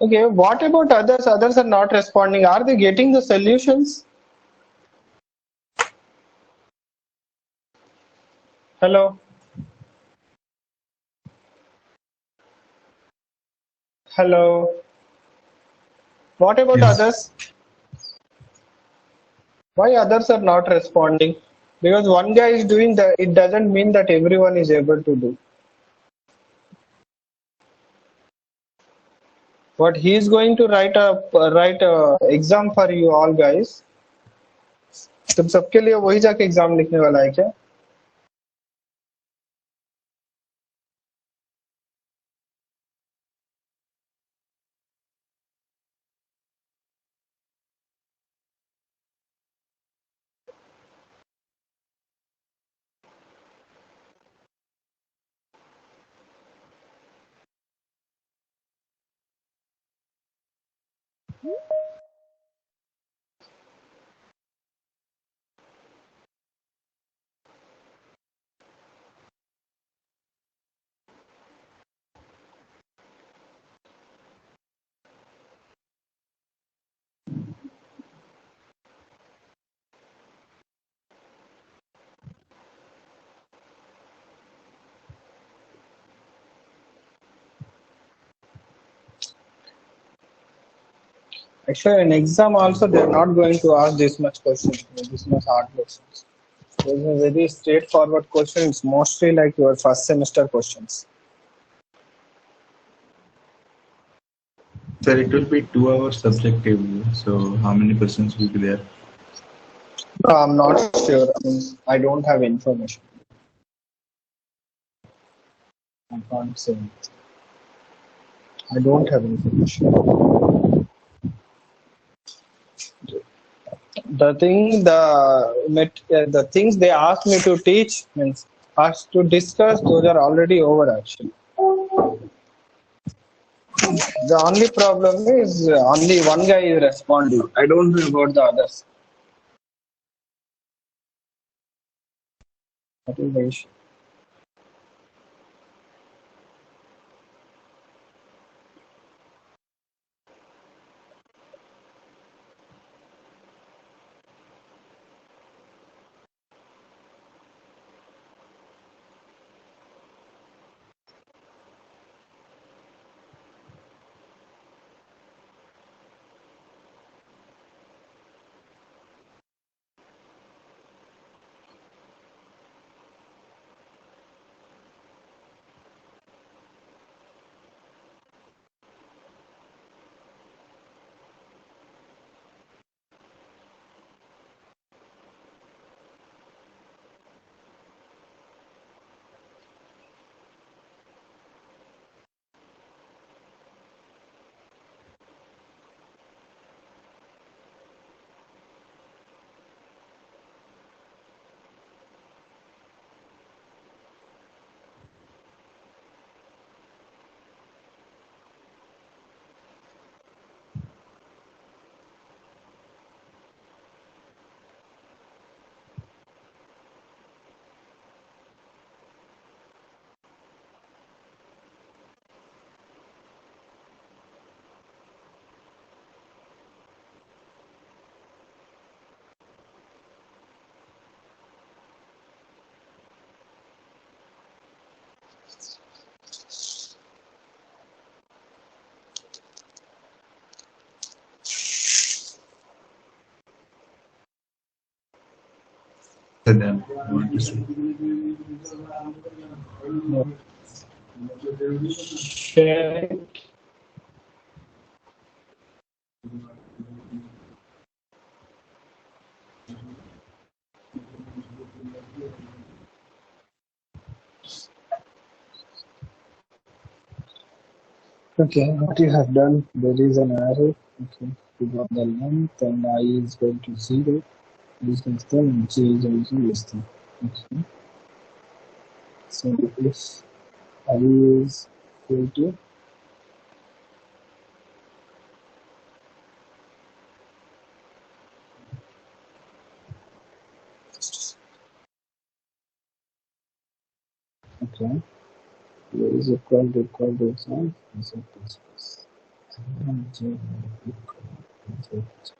Okay, what about others? Others are not responding. Are they getting the solutions? Hello? Hello? What about Yes. others? Why others are not responding? Because one guy is doing that, it doesn't mean that everyone is able to do. But he is going to write a exam for you all guys. तुम सबके लिए वही जाके exam लिखने वाला है क्या? Actually, in exam also they are not going to ask this much questions, this much hard questions. There is a very straightforward question. It's mostly like your first semester questions. Sir, it will be 2 hours subjective. So how many questions will be there? No, I'm not sure. I mean, I don't have information. I can't say. I don't have information. The things they asked me to teach means asked to discuss, those are already over actually. The only problem is only one guy is responding. I don't know about the others. That is the issue. And then I want to see. Okay. Okay, what you have done, there is an arrow. Okay, you got the length and I is going to 0. This is the and J is also less than. Okay, so if I is equal to okay, A is equal to itself, is equal to and J equal to Z.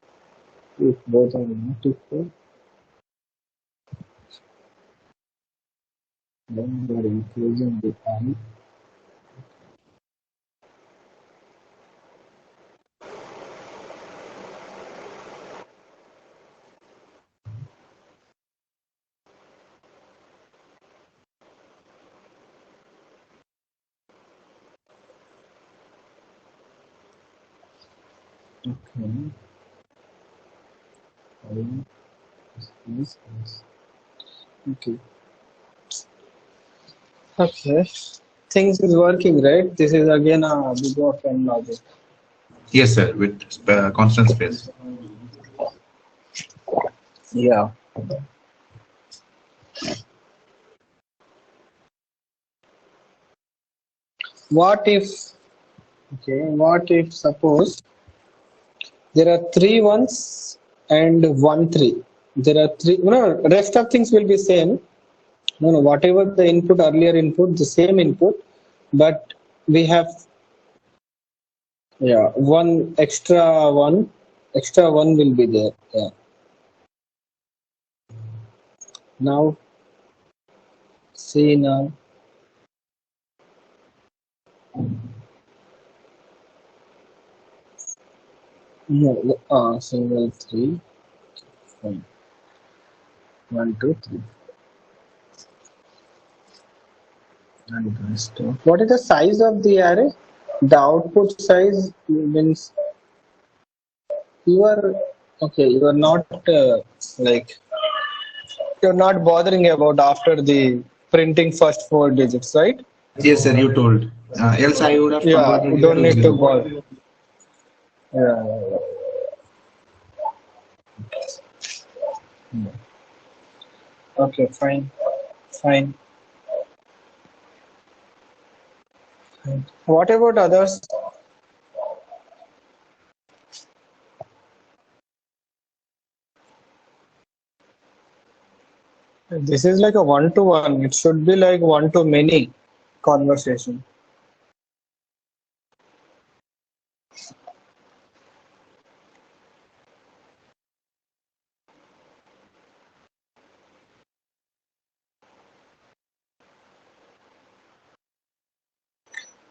If both are not equal, then we are increasing the I. Okay, I is this. Okay. Okay. Things is working, right? This is again a big of n logic. Yes, sir, with constant space. Yeah. What if, okay, what if suppose there are 3 ones and 1 3. There are 3, no, rest of things will be same. No, whatever the input, earlier input, the same input, but we have, yeah, extra one will be there. Yeah. Now, see now. No, single 3, 1, 1, 2, 3. And rest of, what is the size of the array? The output size means you are okay. You are not like you're not bothering about after the printing first 4 digits, right? Yes, sir, you told. Else I would have Yeah, converted you it don't to need to 0. bother. Yeah. Okay, fine. Fine. Fine. What about others? This is like a one-to-one. It should be like one-to-many conversation.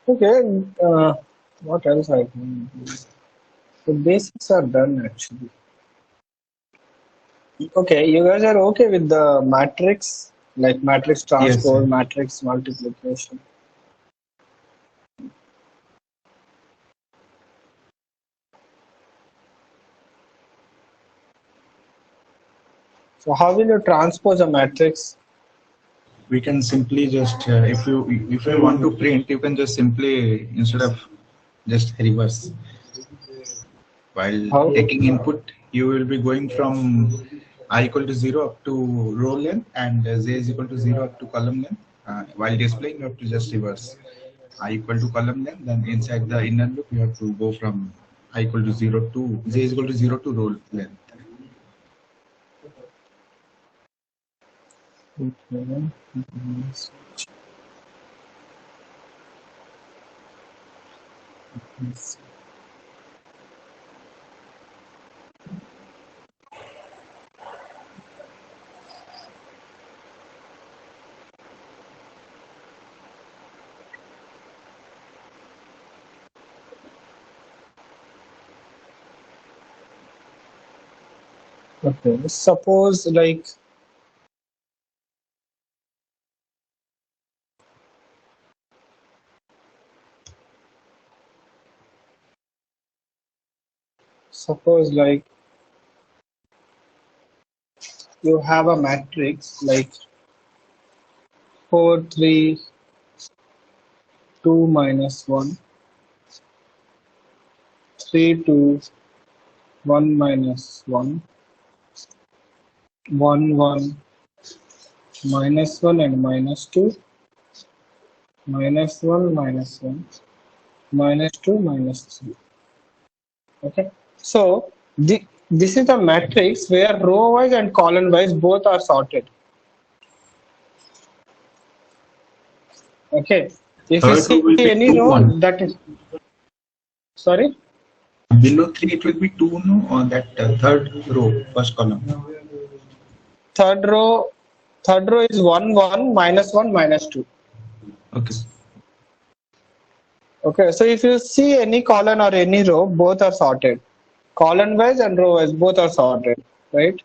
Okay. What else I can do? The basics are done actually. Okay, you guys are okay with the matrix, like matrix Yes, sir. transpose, matrix multiplication. So how will you transpose a matrix? We can simply just if you want to print, you can just simply, instead of just reverse, while How? taking input, you will be going from I equal to 0 up to row length, and j is equal to 0 up to column length. While displaying, you have to just reverse I equal to column length, then inside the inner loop you have to go from I equal to 0 to j is equal to 0 to row length. Okay. Okay. Suppose like you have a matrix like 4, 3, 2 minus 1, 3, 2, 1 minus 1, 1, 1, minus 1 and minus 2, minus 1, minus 1, minus 2, minus 3. Okay. So this is a matrix where row wise and column wise both are sorted. Okay. If you Third row see will be any 2 row 1. that is, sorry, Below 3 it will be 2 no, on that third row, first column. third row, third row is 1, 1, minus 1, minus 2. Okay. Okay. So if you see any column or any row, both are sorted. Column wise and row wise both are sorted, right?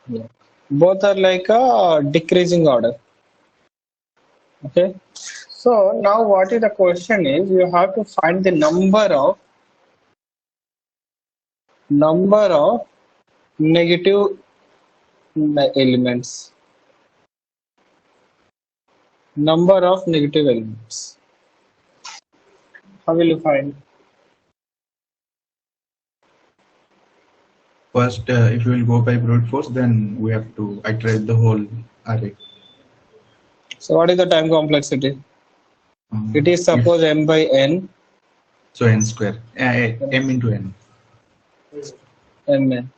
Yeah. Both are like a decreasing order. Okay. So now what is the question is you have to find the number of negative elements. Number of negative elements. How will you find? First, if you will go by brute force, then we have to iterate the whole array. So what is the time complexity? It is If suppose m by n. so, n square, m into n. Mn.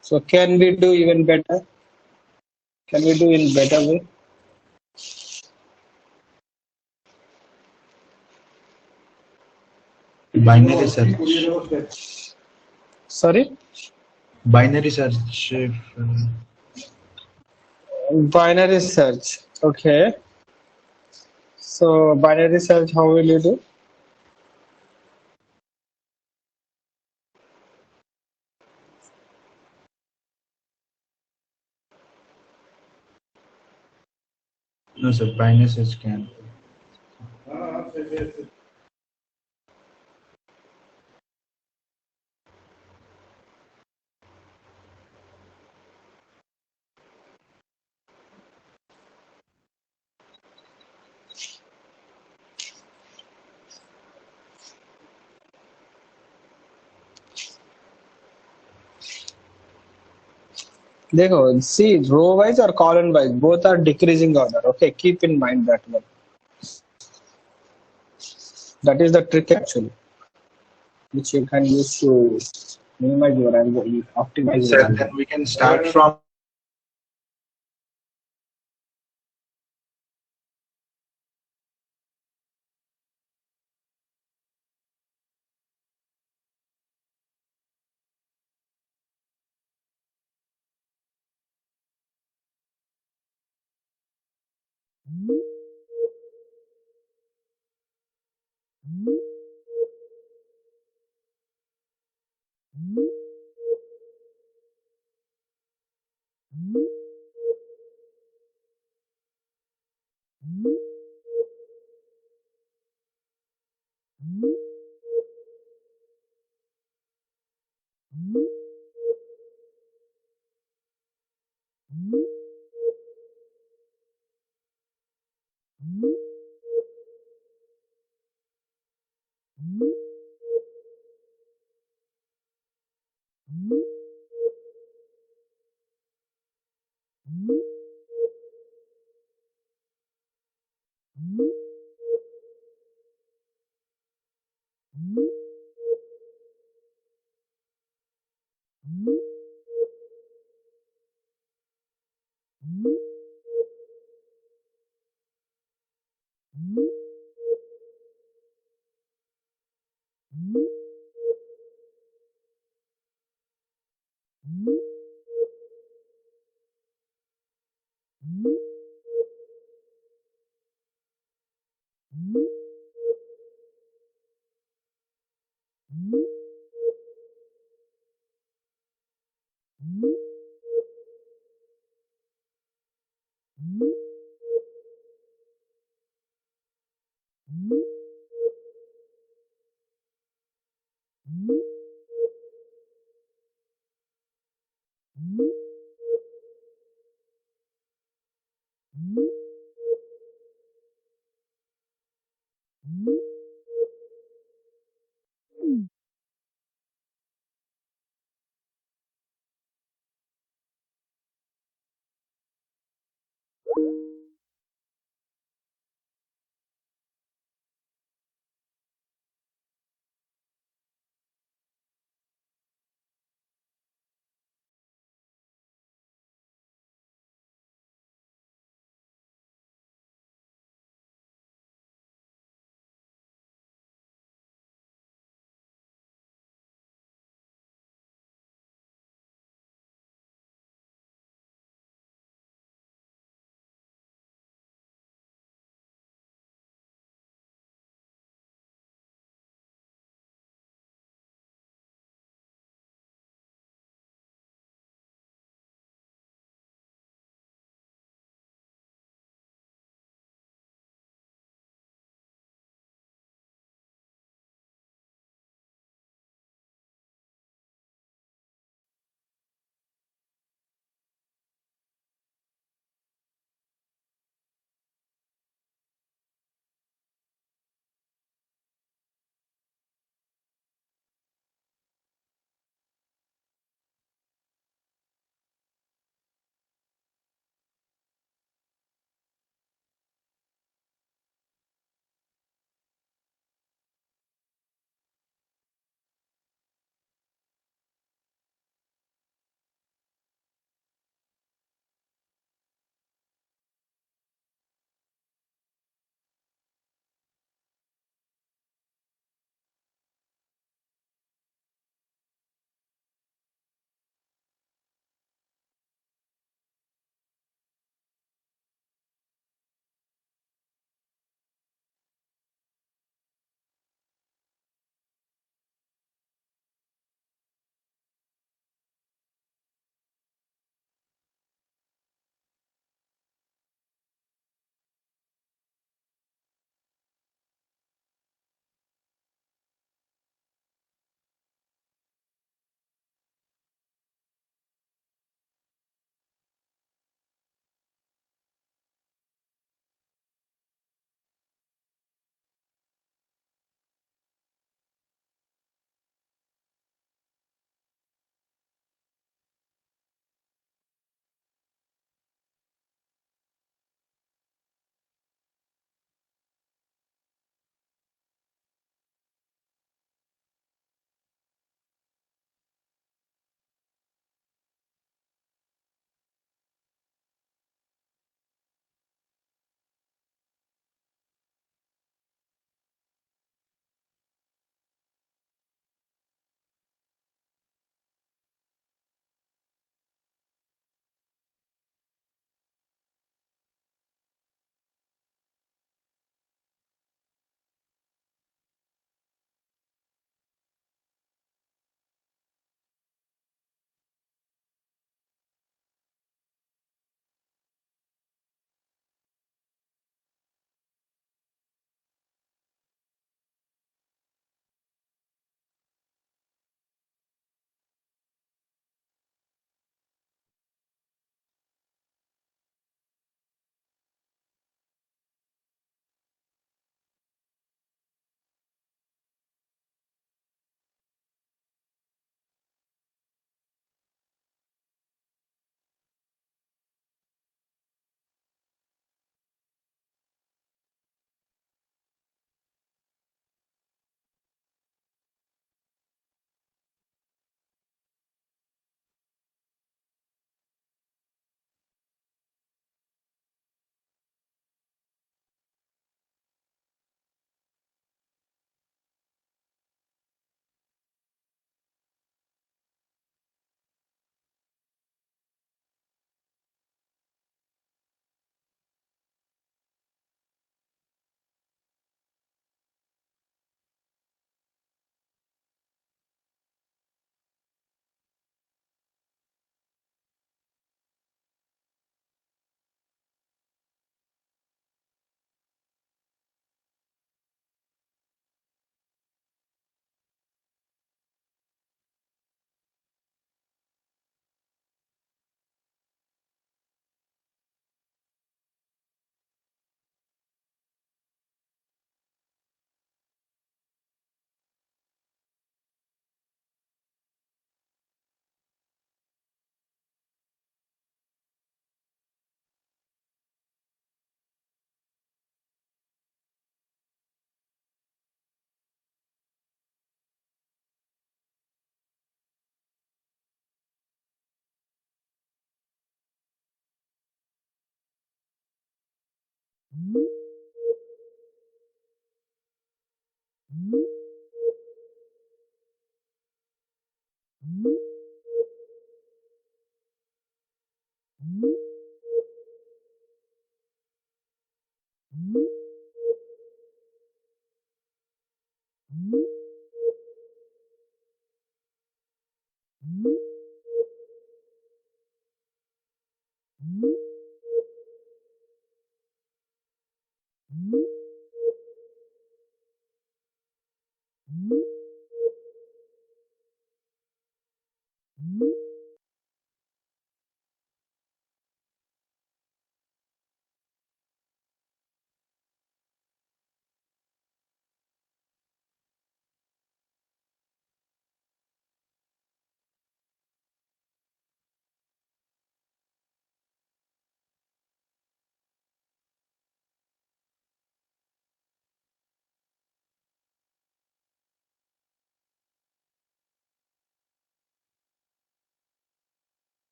So can we do even better? Can we do in better way? Binary search. Sorry? Binary search. Binary search. Okay. So binary search, how will you do? No, sir. Binary search can. देखो, see, row wise or column wise, both are decreasing order. Okay, keep in mind that one. That is the trick actually, which you can use to minimize your algorithm, optimize your So then algorithm. we can start from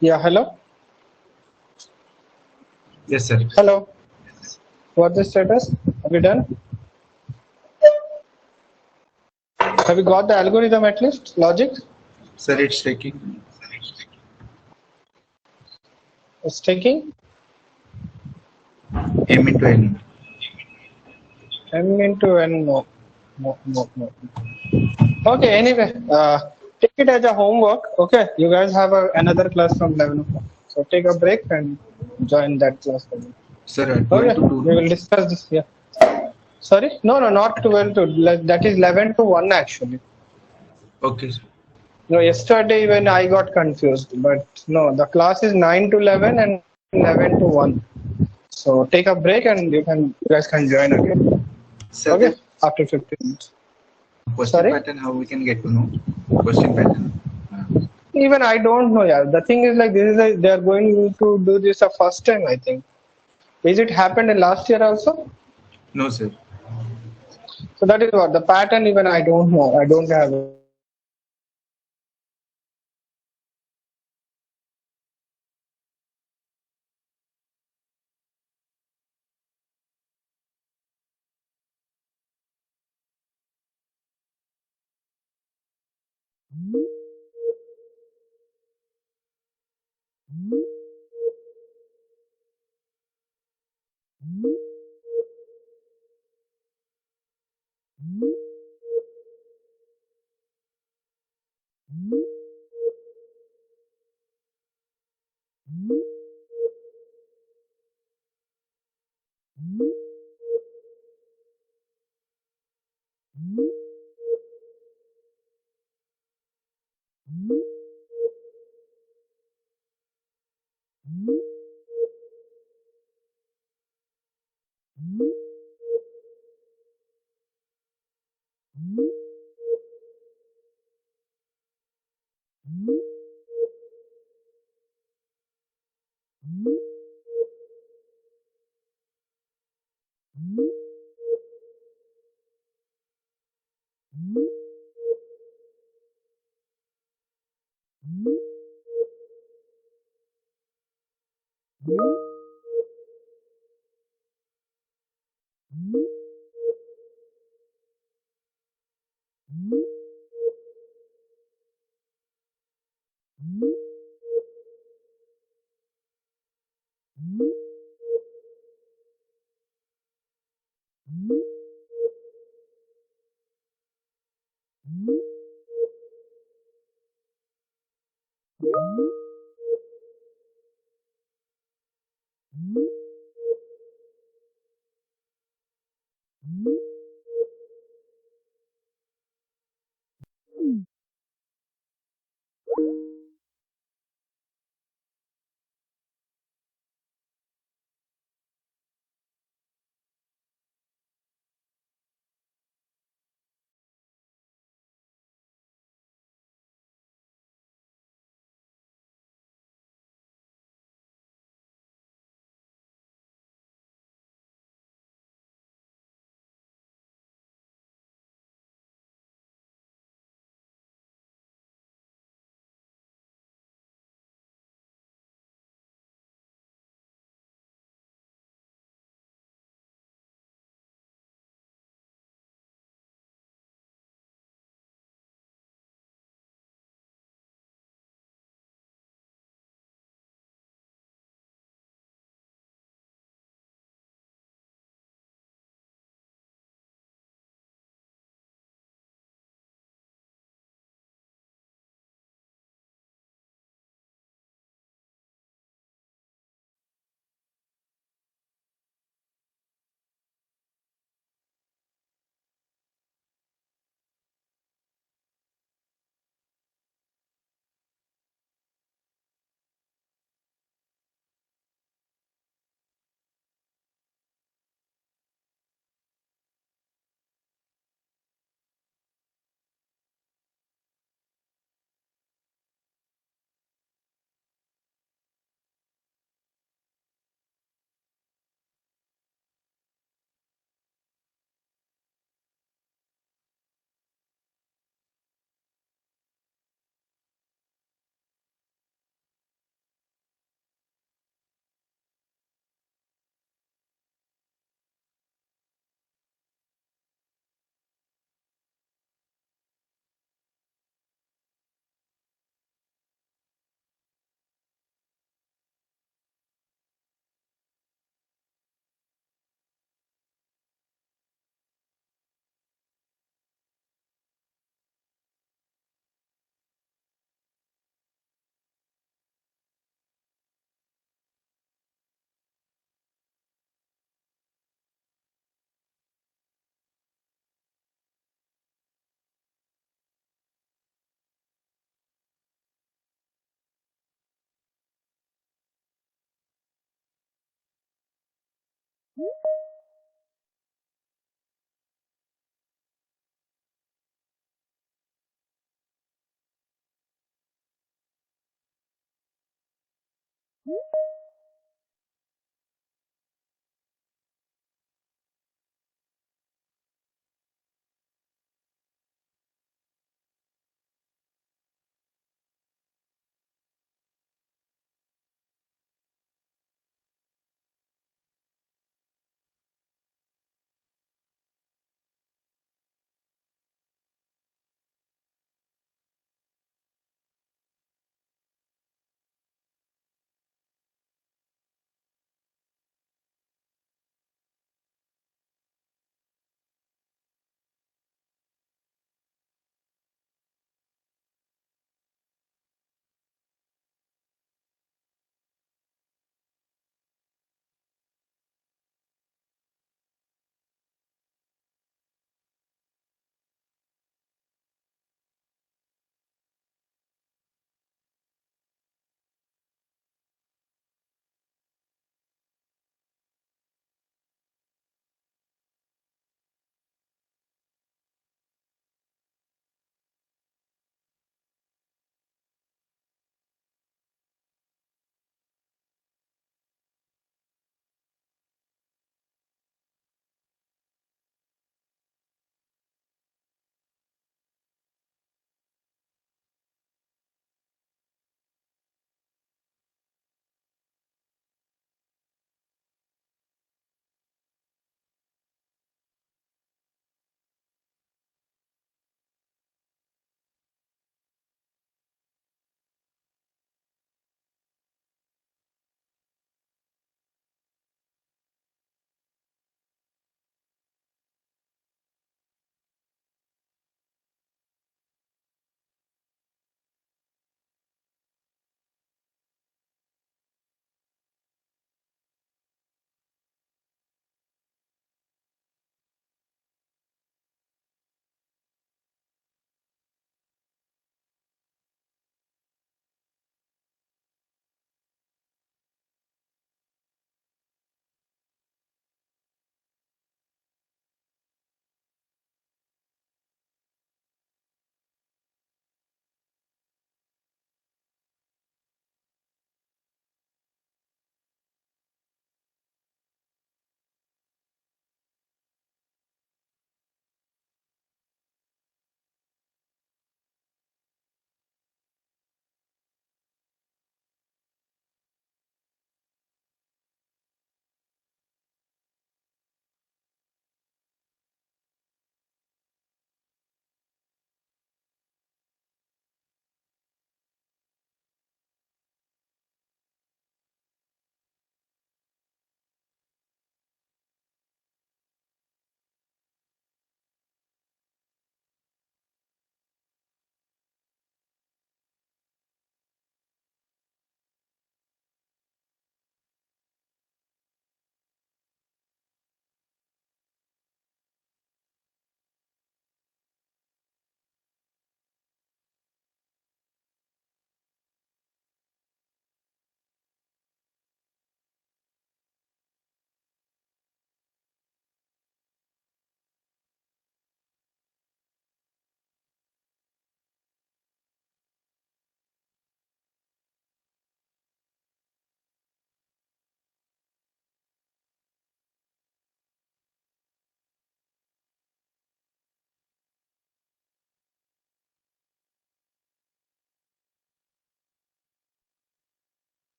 Yeah, hello. Yes, sir. Hello. What's the status? Have you done? Have you got the algorithm at least? Logic? Sir, it's taking It's taking M into N. M into N. No. No, no, no. Okay, anyway, take it as a homework. Okay, you guys have another class from 11 o'clock. So take a break and join that class. Sir, 12 Okay, to 2. we will discuss this here. Sorry? No, no, not 12 to, that is 11 to 1 actually. Okay, sir. No, yesterday when I got confused, but no, the class is 9 to 11 and 11 to 1. So take a break and you guys can join again. Sir, Okay, the after 15 minutes. question Sorry? pattern, how we can get to know? Question pattern. Even I don't know, yeah. The thing is like they are going to do this a first time, I think. Is it happened in last year also? No, sir. So that is what the pattern. Even I don't know. I don't have it.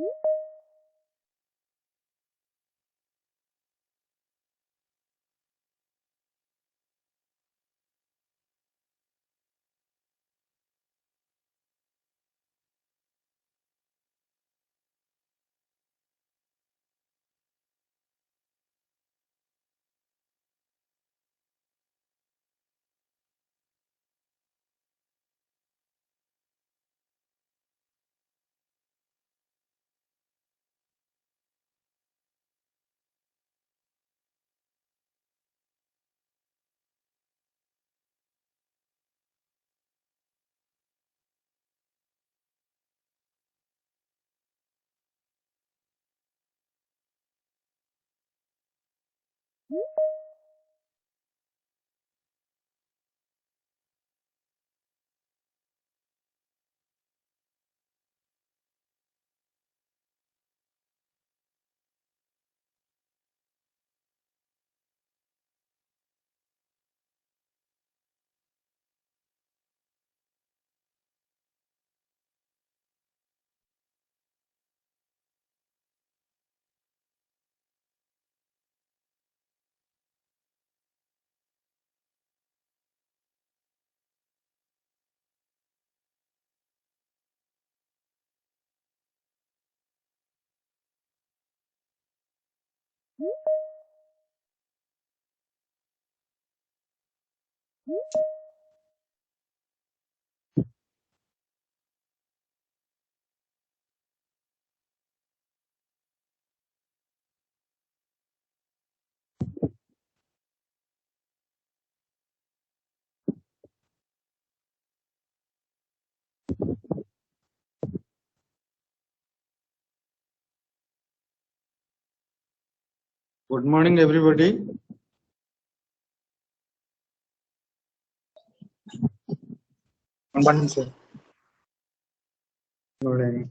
Good morning, everybody. Good morning, sir. Good morning.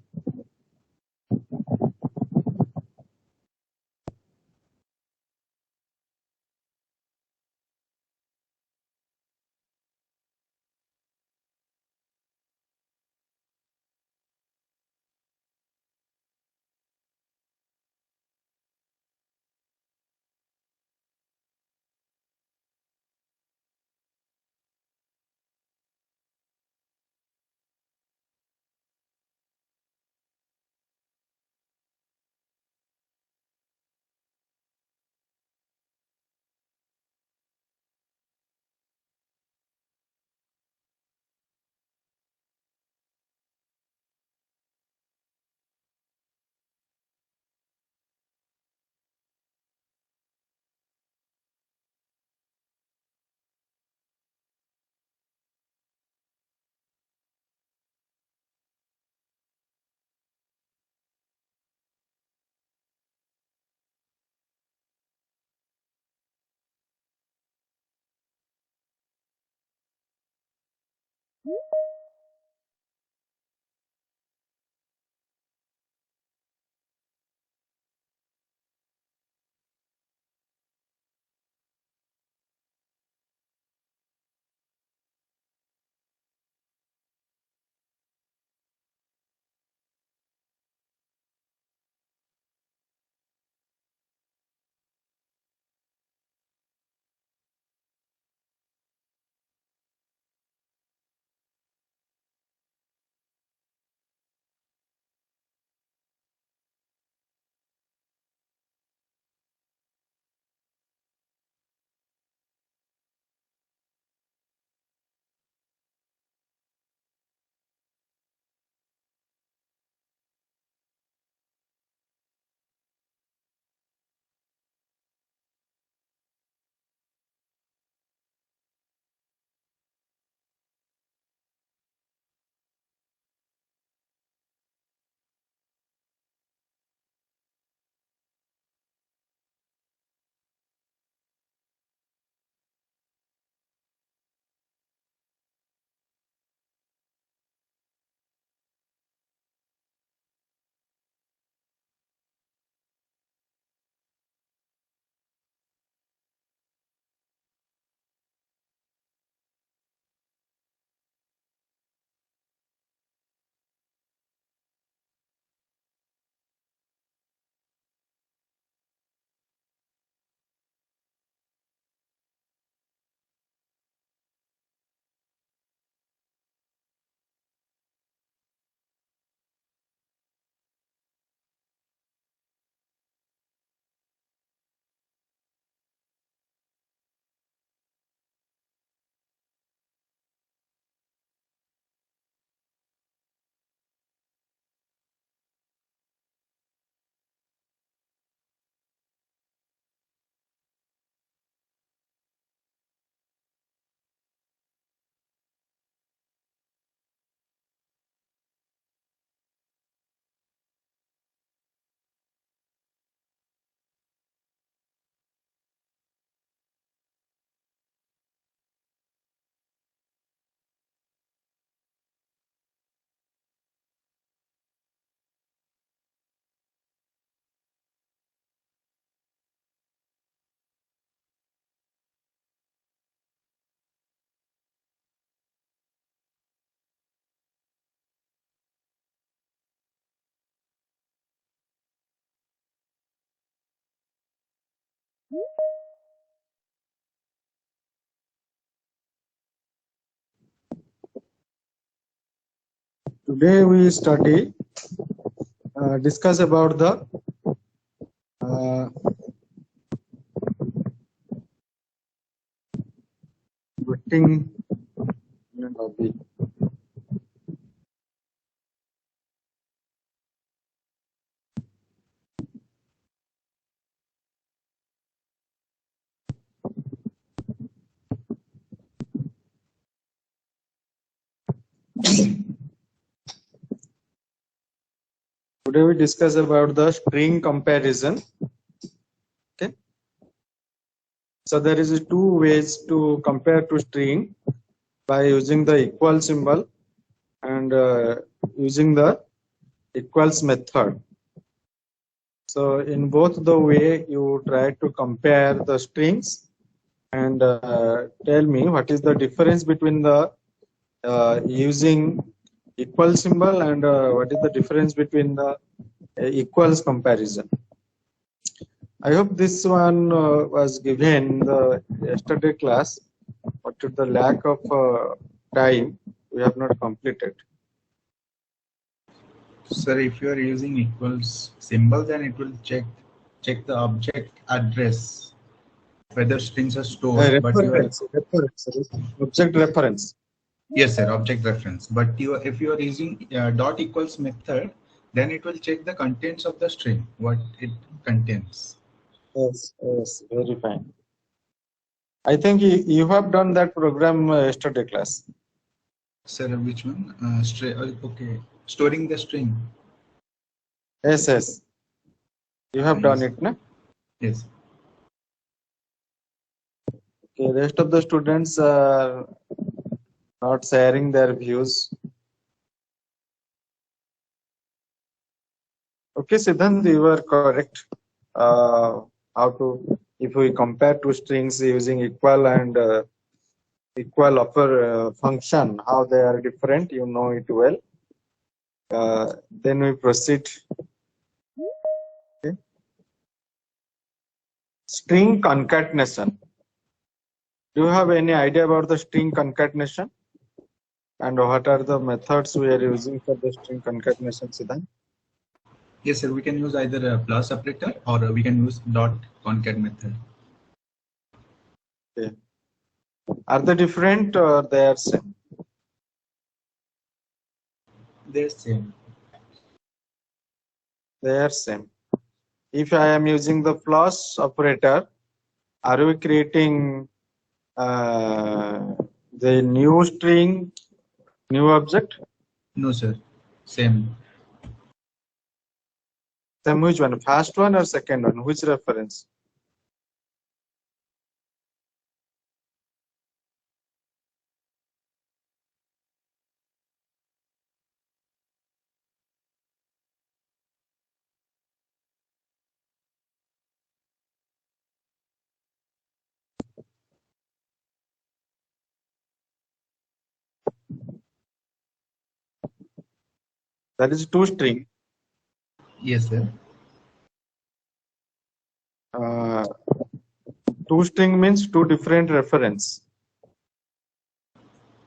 Today we discuss about the vetting lobby. Today we discuss about the string comparison. Okay. So there is two ways to compare to string by using the equal symbol and using the equals method. So in both the way you try to compare the strings and tell me what is the difference between the using equal symbol and what is the difference between the equals comparison. I hope this one was given in the yesterday class, but to the lack of time we have not completed. Sir, if you are using equals symbol, then it will check the object address, whether strings are stored. Reference, object reference. Yes, sir, object reference. But if you are using dot equals method, then it will check the contents of the string, what it contains. Yes, very fine. I think you have done that program yesterday class. Sir, which one? Okay, storing the string. Yes. You have done it, no? Yes. Okay, rest of the students are not sharing their views. Okay, Siddhant, you are correct. How to, if we compare two strings using equal and equal upper function, how they are different, you know it well. Then we proceed. Okay. String concatenation. Do you have any idea about the string concatenation? And what are the methods we are using for the string concatenation, Siddhant? Yes, sir. We can use either a plus operator or we can use dot concat method. Okay. Are they different or they are same? They're same. They are same. If I am using the plus operator, are we creating the new string, new object? No, sir. Same. Same which one? First one or second one? Which reference? That is two string. Yes, sir. Two string means two different reference.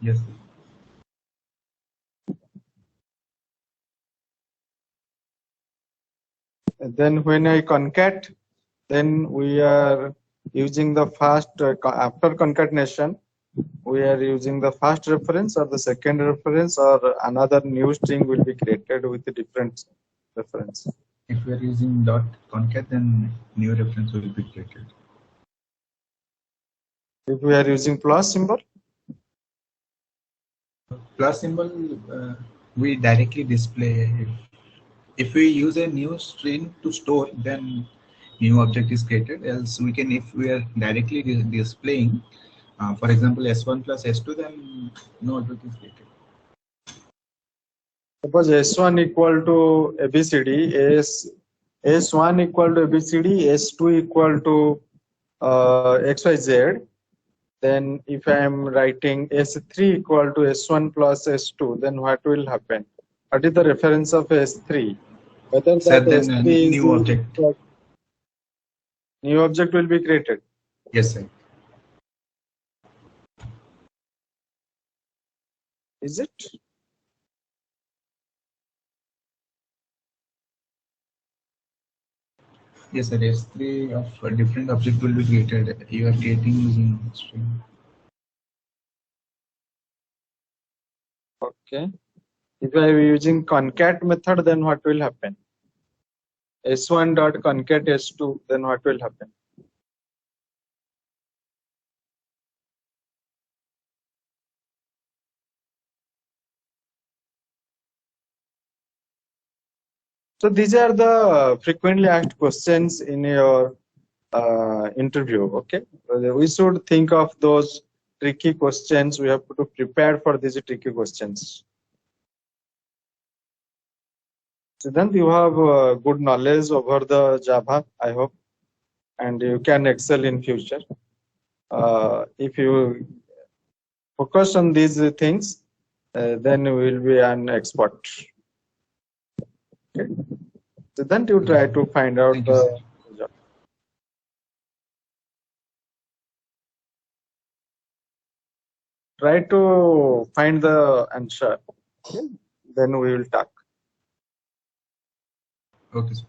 Yes, sir. And then when I concat, then we are using the first, after concatenation, we are using the first reference or the second reference or another new string will be created with a different reference. If we are using dot concat, then new reference will be created. If we are using plus symbol? Plus symbol, we directly display. If we use a new string to store, then new object is created. Else we can, if we are directly displaying, for example, S1 plus S2, then no object is created. Suppose S1 equal to ABCD, S1 equal to ABCD, S2 equal to XYZ. Then if I am writing S3 equal to S1 plus S2, then what will happen? What is the reference of S3? Whether Sir, that then S3 new is object. New object will be created. Yes, sir. Is it? Yes, sir. S3 of a different object will be created. You are creating using string. Okay. If I am using concat method, then what will happen? S1 dot concat S2, then what will happen? So these are the frequently asked questions in your interview. Okay, we should think of those tricky questions. We have to prepare for these tricky questions. So then you have good knowledge over the Java, I hope, and you can excel in future. If you focus on these things, then you will be an expert. Okay. So then you try to find out Thank you, sir. the job. Try to find the answer. Okay. Then we will talk. Okay, sir.